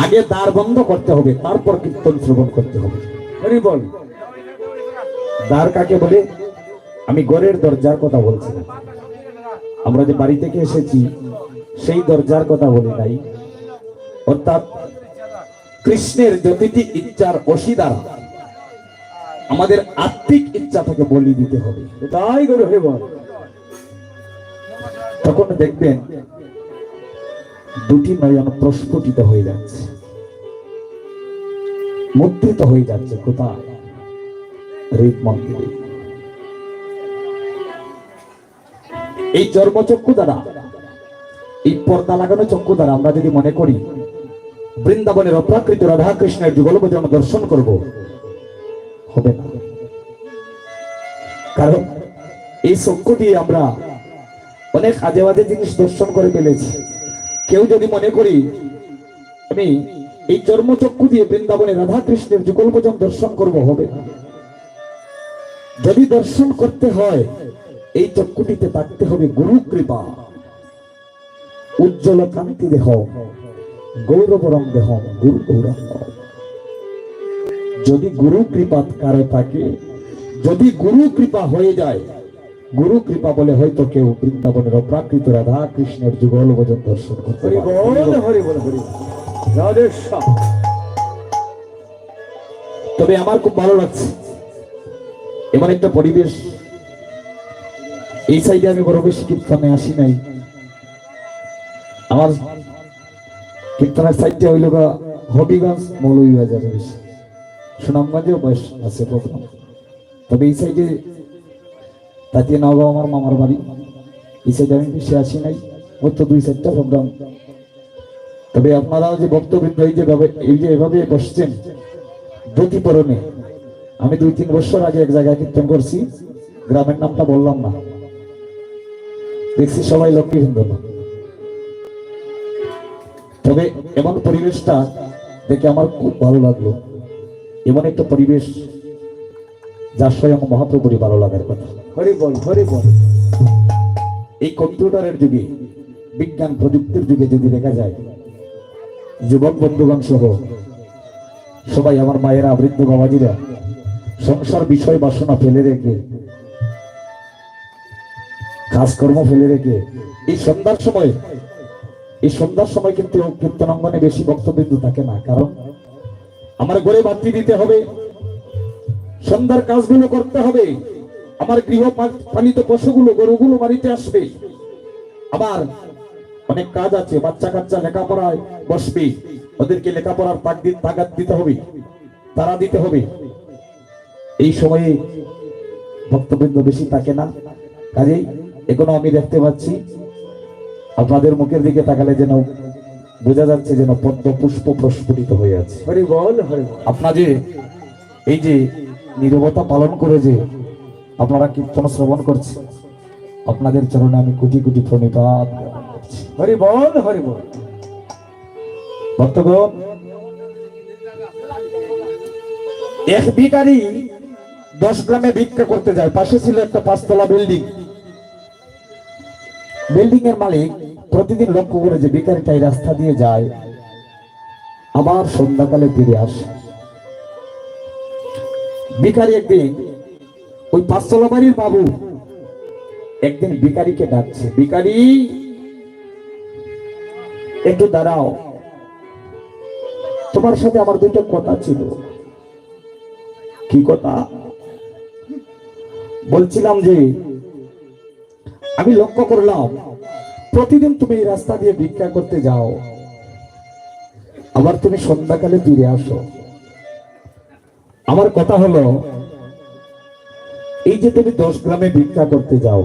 আগে দ্বার বন্ধ করতে হবে, তারপর কীর্তন শ্রবণ করতে হবে। হরি বল। দ্বার কাকে বলে? আমি ঘরের দরজার কথা বলছি না। আমরা যে বাড়ি থেকে এসেছি সেই দরজার কথা বলি নাই। অর্থাৎ কৃষ্ণের যতটি ইচ্ছার অসীদার আমাদের আত্মিক ইচ্ছা থেকে বলি দিতে হবে, তাই করে হয়ে বল। তখন দেখবেন দুটি নয়ন প্রস্ফুটিত হয়ে যাচ্ছে, মুদ্রিত হয়ে যাচ্ছে। কোথায়? হৃদ মন্দিরে। এই জন্মচক্ষু দ্বারা, এই পর্দা লাগানো চক্ষু দ্বারা আমরা যদি মনে করি বৃন্দাবনের অপ্রাকৃত রাধা কৃষ্ণের যুগল ভজন দর্শন করব, হবে না। কারণ এই চক্ষু দিয়ে আমরা অনেক আজে বাজে জিনিস দর্শন করে ফেলেছি। কেউ যদি মনে করি আমি এই চর্মচক্ষু দিয়ে বৃন্দাবনের রাধা কৃষ্ণের যুগল ভজন দর্শন করব, হবে না। যদি দর্শন করতে হয়, এই চক্ষুটিতে থাকতে হবে গুরু কৃপা। উজ্জ্বল কান্তি দেহ, গৌরবরম দেহ, গুরু গৌরব। যদি গুরু কৃপা কারো থাকে, যদি গুরু কৃপা হয়ে যায়, গুরু কৃপা বলে হয়তো কেউ বৃন্দাবনের অপ্রাকৃত রাধা কৃষ্ণের যুগল ভজন দর্শন করতে পারে। তবে আমার খুব ভালো লাগছে এমন একটা পরিবেশ। এই সাইডে আমি বড় বেশি কীর্তনে আসি নাই। আমার কীর্তনের সাইডটা হইল হবিগঞ্জ, মৌলভীবাজারে, সুনামগঞ্জেও বয়স আছে প্রোগ্রাম। তবে এই সাইডে তাতে নগাঁও আমার মামার বাড়ি, এই সাইডে আমি বেশি আসি নাই। ওর তো 2-4টা প্রোগ্রাম। তবে আপনারাও যে বক্তবৃন্দ এই যে এভাবে বসছেন ধুতি পরনে, আমি 2-3 বছর আগে এক জায়গায় কীর্তন করছি, গ্রামের নামটা বললাম না, দেখছি সবাই লক্ষ্মী হিন্দু। তবে এমন পরিবেশটা দেখে আমার খুব ভালো লাগলো। এমন একটা পরিবেশ যা স্বয়ং মহাপ্রভুরই ভালো লাগার কথা। হরি বল, হরি বল। এই কম্পিউটারের যুগে, বিজ্ঞান প্রযুক্তির যুগে যদি দেখা যায়, যুবক বন্ধুগণ সহ সবাই, আমার মায়েরা, বৃদ্ধ বাবাজিরা সংসার বিষয় বাসনা ফেলে রেখে, কাজকর্ম ফেলে রেখে এই সন্ধ্যার সময় কিন্তু কীর্তনাঙ্গনে বেশি বক্তব্য থাকে না। কারণ আমার ঘরে বাতি দিতে হবে, সন্ধ্যার কাজগুলো করতে হবে, আমার গৃহপালিত পশুগুলো গরুগুলো বাড়িতে আসবে, আবার অনেক কাজ আছে, বাচ্চা কাচ্চা লেখাপড়ায় বসবে, ওদেরকে লেখাপড়ার তাগাদ দিতে হবে, তারা দিতে হবে। এই সময়ে ভক্তবৃন্দ বেশি থাকে না, কাজেই এখনো আমি দেখতে পাচ্ছি আপনাদের মুখের দিকে তাকালে যেন বোঝা যাচ্ছে যেন পদ্ম পুষ্প প্রস্ফুটিত হয়ে আছে। হরি বল, হরি বল। আপনাদের এই যে নীরবতা পালন করে যে আপনারা কীর্তন শ্রবণ করছেন, আপনাদের চরণে আমি কোটি কোটি প্রণিপাত করছি। হরি বল, হরি বল। ভক্তগণ, এক ভিখারি 10 গ্রামে ভিক্ষা করতে যায়। পাশে ছিল একটা 5 তলা বিল্ডিং। বিল্ডিং এর মালিক প্রতিদিন লক্ষ্য করে যে ভিখারিটা এই রাস্তা দিয়ে যায়, আবার সন্ধ্যাকালে ফিরে আসে। ভিখারি একদিন ওই 5 তলা বাড়ির বাবু একদিন ভিখারিকে ডাকছে, ভিখারি একটু দাঁড়াও, তোমার সাথে আমার দুটো কথা ছিল। কি কথা? বলছিলাম যে আমি লক্ষ্য করলাম প্রতিদিন তুমি এই রাস্তা দিয়ে ভিক্ষা করতে যাও, আবার তুমি সন্ধ্যাকালে ফিরে আসো। আমার কথা হলো, এই যে তুমি 10 গ্রামে ভিক্ষা করতে যাও,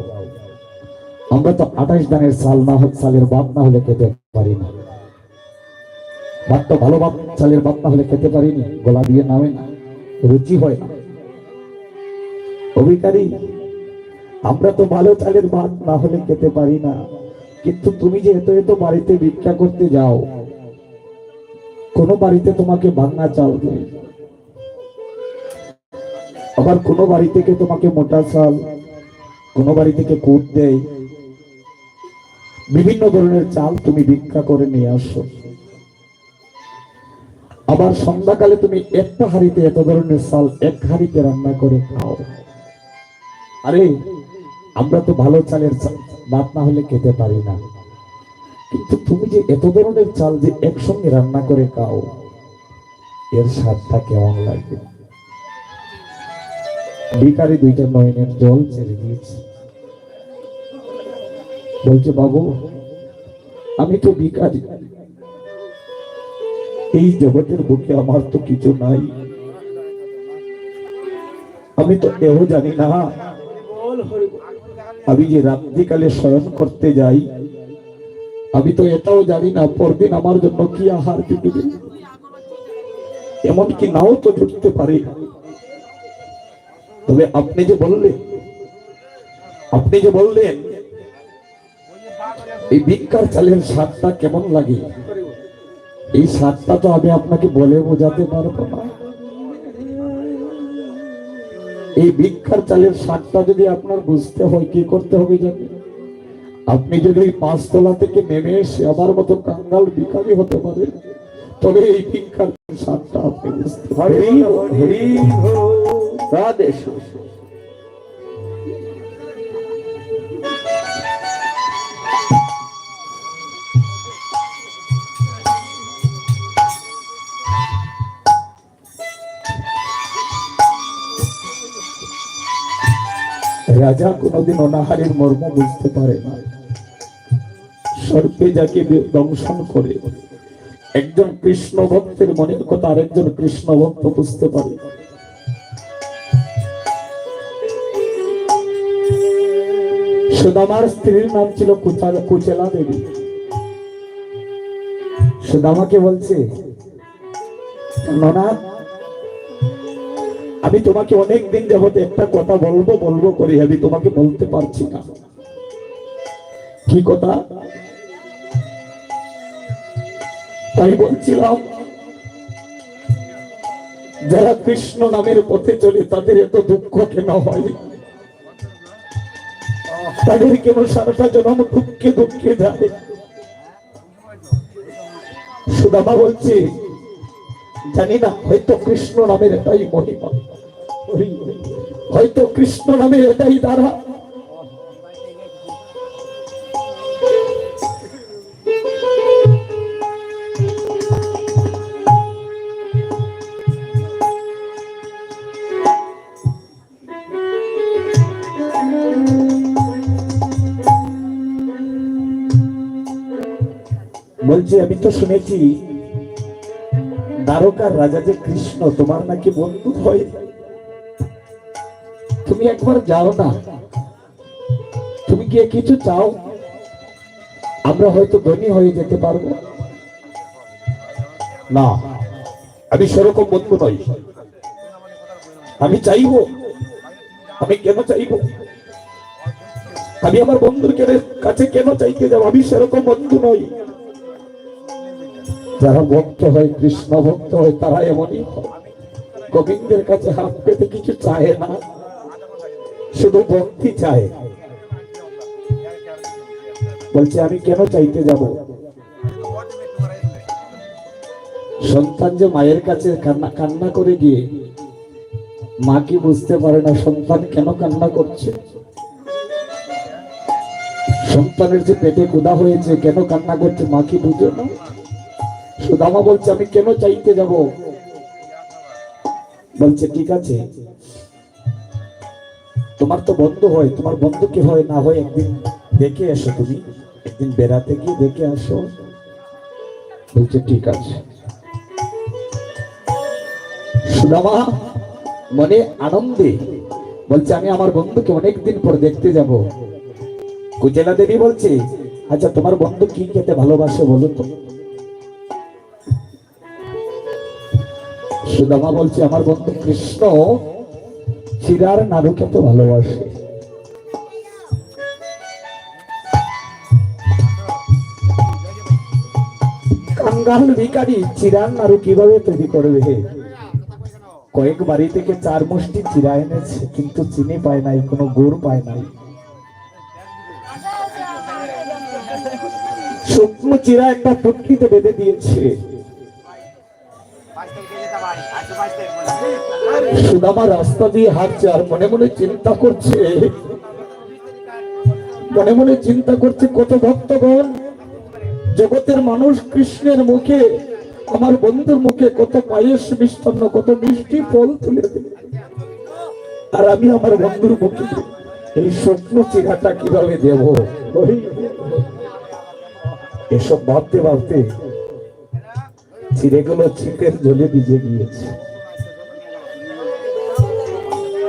আমরা তো 28 দানের চালের ভাত না হলে খেতে পারি না। ভাত তো ভালো ভাত, চালের ভাত না হলে খেতে পারিনি, গলা দিয়ে নামে না, রুচি হয় না। অভিকারী, আমরা তো ভালো চালের ভাত না হলে খেতে পারি না, কিন্তু তুমি যে এত এত বাড়িতে ভিক্ষা করতে যাও, কোন বাড়িতে তোমাকে ভাঙা চাল দেয়, আবার কোন বাড়ি থেকে তোমাকে মোটা চাল, কোন বাড়ি থেকে কুট দেয়, বিভিন্ন ধরনের চাল তুমি ভিক্ষা করে নিয়ে আসো। আবার সন্ধ্যাকালে তুমি একটা হাঁড়িতে এত ধরনের চাল এক হাঁড়িতে রান্না করে খাও। আরে আমরা তো ভালো চালের ভাত না হলে খেতে পারি না, কিন্তু তুমি যে এত ধরনের চাল যে একসঙ্গে রান্না করে খাও, এর স্বাদটা কেমন লাগবে? ভিখারি 2টা নয়নের জল ছেড়ে দিয়েছে, বলছে, বাবু আমি তো ভিখারি, এই জগতের বুকে আমার তো কিছু নাই, আমি তো এও জানি না আমি যে রাত্রিকালে শয়ন করতে যাই, আমি তো এটাও জানি না পরদিন আমার জন্য কি আহার দিবে, এমনকি নাও তো জুটতে পারি। তবে আপনি যে বললেন এই ভিক্ষার চালের স্বাদটা কেমন লাগে, এই স্বাদটা তো আমি আপনাকে বলে বোঝাতে পারবো না। এই ভিক্ষার চালের স্বাদটা যদি আপনার বুঝতে হয়, কি করতে হবে জানেন? আপনি যদি ওই 5 তলা থেকে নেমে এসে আমার মতো কাঙ্গাল ভিখারি হতে পারেন, তবে এই ভিক্ষার স্বাদটা আপনি বুঝতে পারবেন। রাজা কোনদিন অনাহারের মর্ম বুঝতে পারে না, সর্পে যাকে দংশন করে। একজন কৃষ্ণ ভক্তের মনের কথা আরেকজন কৃষ্ণ ভক্ত বুঝতে পারে। সুদামার স্ত্রীর নাম ছিল কুচেলা দেবী। সুদামাকে বলছে, ননা আমি তোমাকে অনেক দিন যাবত একটা কথা বলবো করি, আমি তোমাকে বলতে পারছি না। কি কথা? তাই বলছিলাম, যারা কৃষ্ণ নামের পথে চলে তাদের এত দুঃখ কেন হয়? তাদের কেন সারাটা জন্ম দুঃখে দুঃখে যায়? সুদামা বলছে, জানি না, হয়তো কৃষ্ণ নামের এটাই মহিমা, হয়তো কৃষ্ণ নামের এটাই দ্বারা। বলছে আমি তো শুনেছি দ্বারকার রাজা যে কৃষ্ণ তোমার নাকি বন্ধু হয়, তুমি একবার যাও না, তুমি গিয়ে কিছু চাও, আমরা হয়তো ধনী হয়ে যেতে পারবো। না, আমি সেরকম বন্ধু নই। আমি চাইবো, আমি কেন চাইবো, আমি আমার বন্ধুর কাছে কেন চাইতে যাবো, আমি সেরকম বন্ধু নই। যারা ভক্ত হয়, কৃষ্ণ ভক্ত হয়, তারা এমনই হয়। গোবিন্দের কাছে হাত পেতে কিছু চায় না, শুধু ভক্তি চায়। বলছে আমি কেন চাইতে যাব? সন্তান যে মায়ের কাছে কান্না করে গিয়ে মা কি বুঝতে পারে না সন্তান কেন কান্না করছে? সন্তানের যে পেটে ক্ষুধা হয়েছে, কেন কান্না করছে মা কি বুঝে না? সুদামা বলছে আমি কেন চাইতে যাব? বলছে ঠিক আছে, তোমার তো বন্ধু হয়, তোমার বন্ধু কি হয় না হয় একদিন দেখে এসো, তুমি একদিন বেড়াতে গিয়ে দেখে আসো। বলছে ঠিক আছে। সুদামা মনে আনন্দে বলছে আমি আমার বন্ধুকে অনেকদিন পর দেখতে যাব। কুচেলা দেবী বলছে আচ্ছা তোমার বন্ধু কি খেতে ভালোবাসে বলো তো? সুদামা বলছে আমার বন্ধু কৃষ্ণ চিরার নাড়ু খেতে ভালোবাসে। কাঙ্গাল ভিখারি চিরার নাড়ু কিভাবে তৈরি করবে? কয়েক বাড়ি থেকে 4 মুষ্টি চিরা এনেছে, কিন্তু চিনি পায় নাই, কোনো গুড় পায় নাই। শুকনো চিরা একটা পুটকিতে বেঁধে দিয়েছে। সুদামা রাস্তা দিয়ে হাঁটছে আর মনে মনে চিন্তা করছে, মনে মনে চিন্তা করছে কত ভক্তগণ, জগতের মানুষ কৃষ্ণের মুখে, আমার বন্ধুর মুখে কত পায়েস মিষ্টান্ন, কত মিষ্টি ফল তুলে দেবে, আর আমি আমার বন্ধুর মুখে এই শুকনো চিরাটা কিভাবে দেব? এসব ভাবতে ভাবতে চিড়েগুলো চিপের জলে ভিজে গিয়েছে।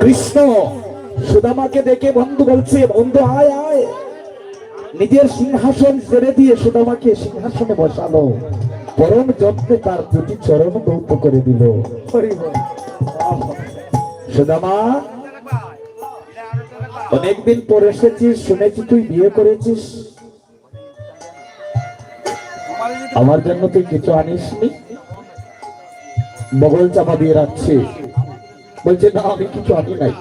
কৃষ্ণ সুদামাকে দেখে বন্ধু বলছে বন্ধু আয় আয়, নিজের সিংহাসন ছেড়ে দিয়ে সুদামাকে সিংহাসনে বসালো, পরম যত্নে তার 2টি চরণ ধৌত করে দিল। সুদামা অনেকদিন পর এসেছিস, শুনেছি তুই বিয়ে করেছিস, আমার জন্য তুই কিছু আনিসনি? বগল চাপা দিয়ে রাখছে। বলছে না আমি কিছু আনি নাই।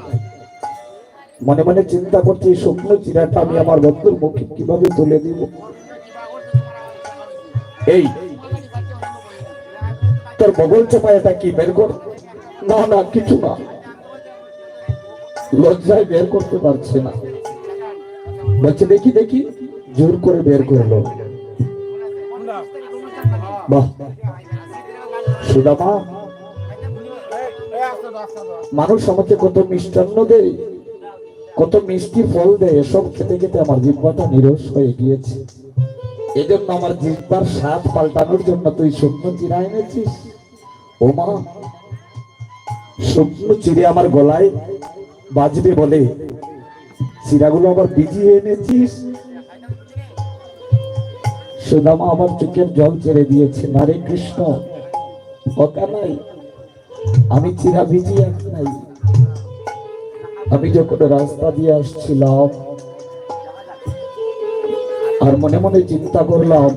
মনে মনে চিন্তা করছি শুকনো চিরাটা আমি আমার বন্ধুর মুখে কিভাবে তুলে দিব। এই তোর বগল চাপা এটা কি বের কর? না না কিছু না, লজ্জায় বের করতে পারছে না। বলছে দেখি দেখি, জোর করে বের করলো। বাহ, সুদামা মানুষ আমাকে কত মিষ্টান্ন দেয়, কত মিষ্টি ফল দেয়, এসব খেতে খেতে আমার জিহ্বাটা নিরস হয়ে গিয়েছে। এই জন্য আমার জিহ্বার স্বাদ পাল্টানোর জন্য তুই শুকনো চিরা এনেছিস। ও মা, শুকনো চিড়ে আমার গলায় বাজবে বলে চিরাগুলো আবার ভিজিয়ে এনেছিস। সুদামা আমার চোখের জল ছেড়ে দিয়েছে। নারে কৃষ্ণ, অকানাই, আমি চিরা ভিজিয়ে নাই। আমি যখন রাস্তা দিয়ে আসছিলাম আর মনে মনে চিন্তা করলাম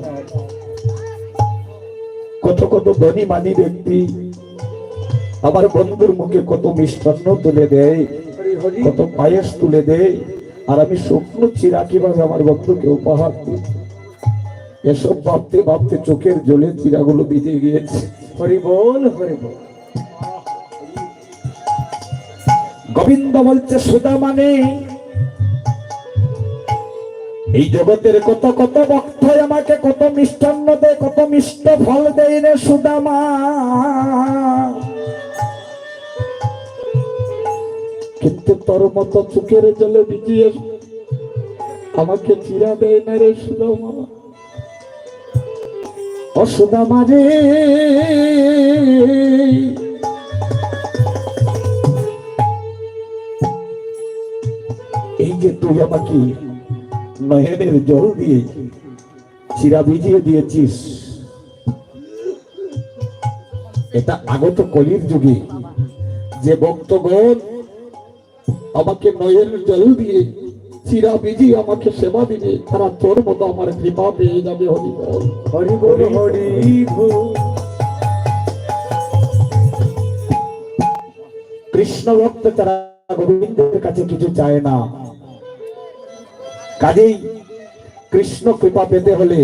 কত কত ধনী মানি ব্যক্তি আমার বন্ধুর মুখে কত মিষ্টান্ন তুলে দেয়, কত পায়েস তুলে দেয়, আর আমি শুকনো চিরা কিভাবে আমার বন্ধুকে উপহার দিই। এসব ভাবতে ভাবতে চোখের জলে চিরাগুলো ভিজে গিয়েছে। হরি বল হরি বল। গোবিন্দ বলছে সুদামা নেই, এই জগতের কত কত ভক্ত আমাকে কত মিষ্টান্ন দেয়, কত মিষ্ট ফল দেয় রে সুদামা, কিন্তু তোর মতো চোখের জলে ভিজিয়ে আমাকে চিরা দেয় না রে সুদামা। অসুদা মারে এই যে তুই আমাকে নয়নের জল দিয়ে চিরা ভিজিয়ে দিয়েছিস, এটা আগত কলির যুগে যে ভক্তগণ আমাকে নয়নের জল দিয়ে চিরা ভিজিয়ে আমাকে সেবা দিবে, তারা তোর মতো আমার কৃপা পেয়ে যাবে। হরি বল, হরি বল, হরি বল। কৃষ্ণ ভক্ত তারা গোবিন্দের কাছে কিছু চায় না। কাজেই কৃষ্ণ কৃপা পেতে হলে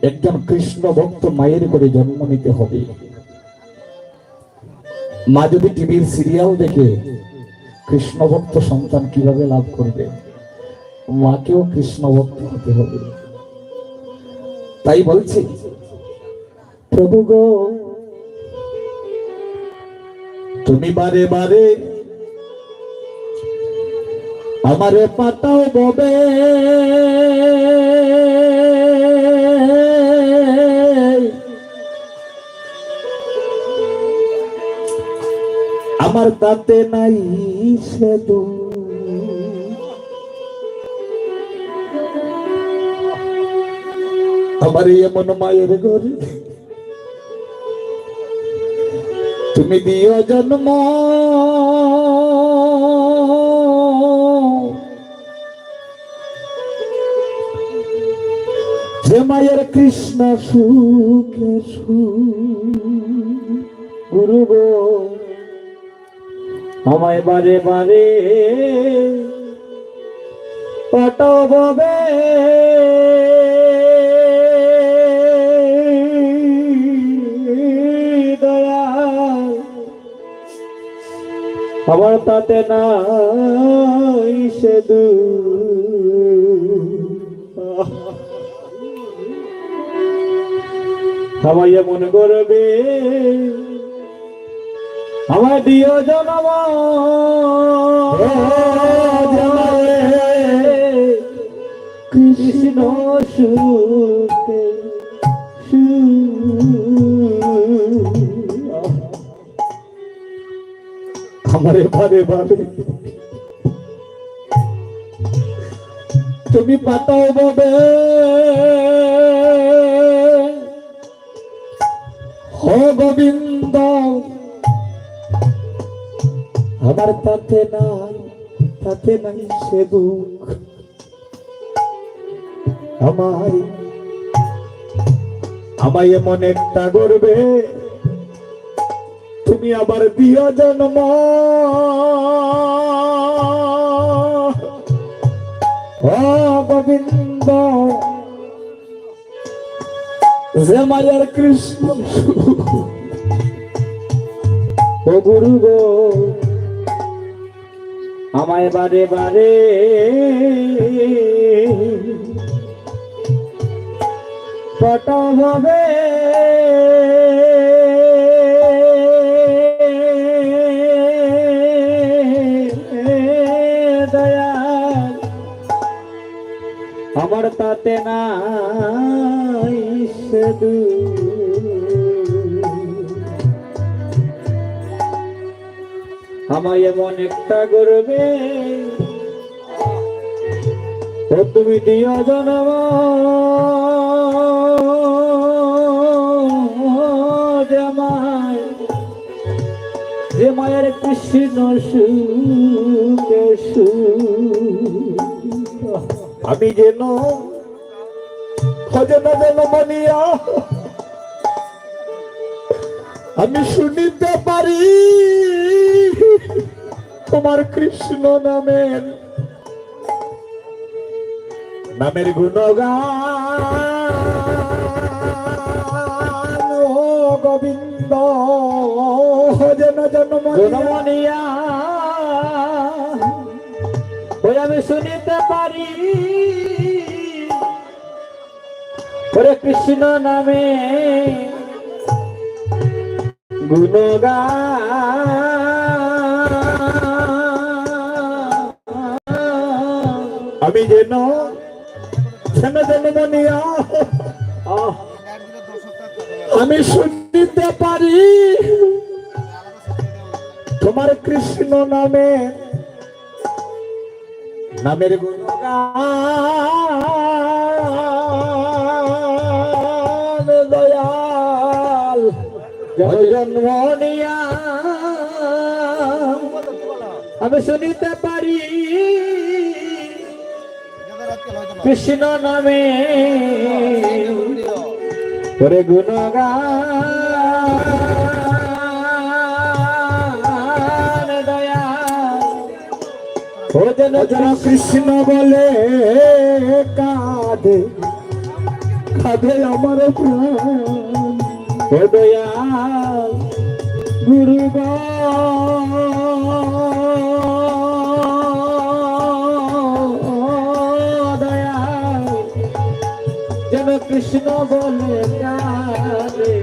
একজন কৃষ্ণ ভক্ত মায়ের করে জন্ম নিতে হবে। মা যদি টিভির সিরিয়াল দেখে কৃষ্ণ ভক্ত সন্তান কিভাবে লাভ করবে, মাকেও কৃষ্ণ ভক্ত হতে হবে। তাই বলছি, প্রভু গো তুমি বারে বারে আমারে পাতাও ববে, আমার তাতে নাই সেতু, আমার এমন মায়ের ঘরে তুমি দিও জন্ম, যে মায়ের কৃষ্ণ সুখে গুরু গো আমায় বারে বারে পাঠাবে, আমার তাতে নাই সেদু, আমায় মন করবে আমার দিও জনম, কৃষ্ণ সুখে আমারে বারে বারে তুমি পাতাও ববে, ও গোবিন্দ আমার তাতে নাই সে দুঃখ, আমায় এমন একটা করবে তুমি আবার দিও জন্ম, ও গোবিন্দ যে মায়ের কৃষ্ণ ও গুরু গো আমায় বারে বারে পাঠাবে, দয়াল আমার তাতে নাই সেদু, আমায় এমন একটা করবে ও তুমি দিও জনম, যে মায়ের কৃষ্ণ সুখে আমি যেন মনিয়া আমি শুনিতে পারি তোমার কৃষ্ণ নামের গুণগান, ও গোবিন্দ যেন জন্মনিয়া ওই আমি শুনিতে পারি ওরে কৃষ্ণ নামে গুণগান, আমি যেন জন্মনিয়া আমি শুনতে পারি তোমার কৃষ্ণ নামের গুণগান দয়াল জন্ম নিয়া আমি শুনিতে পারি কৃষ্ণ নামে ওরে গুণগান দয়াল ও যেন যেন কৃষ্ণ বলে কাঁদে কাঁদে আমার প্রাণ ও দয়াল গুরু দয়াল যেন কৃষ্ণ বলে কাঁদে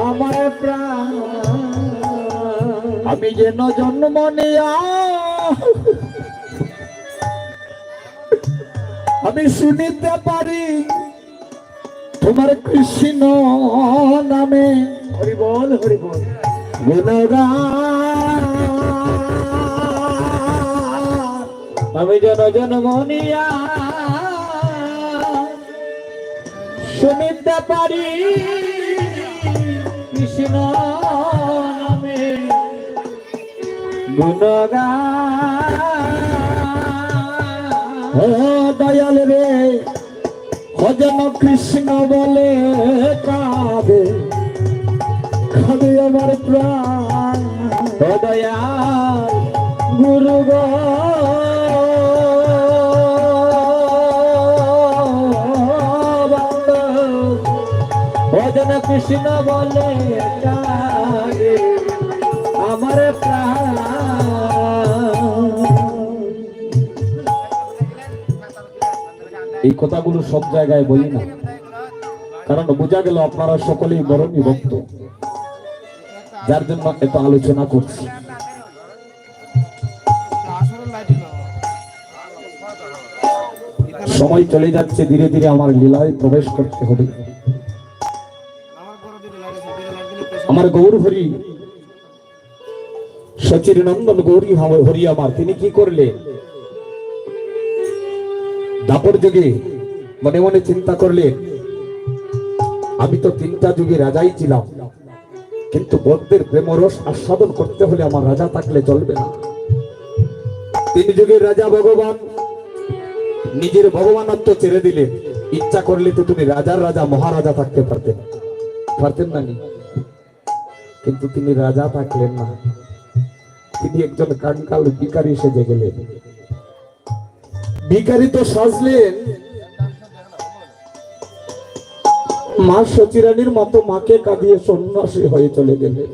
আমার প্রাণ আমি যেন জন্ম নিয়া আমি শুনিতে পারি তোমার কৃষ্ণ নামে হরি বল গুণগান আমি যেন জন্ম নিয়া শুনিতে পারি কৃষ্ণ নামে গুণগান ও দয়াল রে যেন কৃষ্ণ বলে কাঁদে কাঁদে আমার প্রাণ ও দয়াল গুরু গো ও যেন কৃষ্ণ বলে কাঁদে আমার প্রাণ এই কথাগুলো সব জায়গায় বলি না, কারণ বোঝা গেল আপনারা সকলেই বরণী ভক্ত, যার জন্য এত আলোচনা করছি। সময় চলে যাচ্ছে, ধীরে ধীরে আমার লীলায় প্রবেশ করতে হবে। আমার গৌর হরি সচির নন্দন গৌরী হরি আমার, তিনি কি করলে দাপর যুগে মনে মনে চিন্তা করলে আমি তো 3টা যুগে রাজাই ছিলাম, কিন্তু ভক্তের প্রেমরস আস্বাদন করতে হলে আমার রাজা থাকলে চলবে না। 3 যুগের রাজা ভগবান নিজের ভগবানত্ব ছেড়ে দিলে, ইচ্ছা করলে তো তুমি রাজার রাজা মহারাজা থাকতে পারতেন না, কিন্তু তিনি রাজা থাকলেন না, তিনি একজন কাঙ্কাল ভিখারি সেজে গেলেন। ভিখারি তো সাজলেন মা সচিরানীর মতো, মাকে কাঁদিয়ে সন্ন্যাসী হয়ে চলে গেলেন।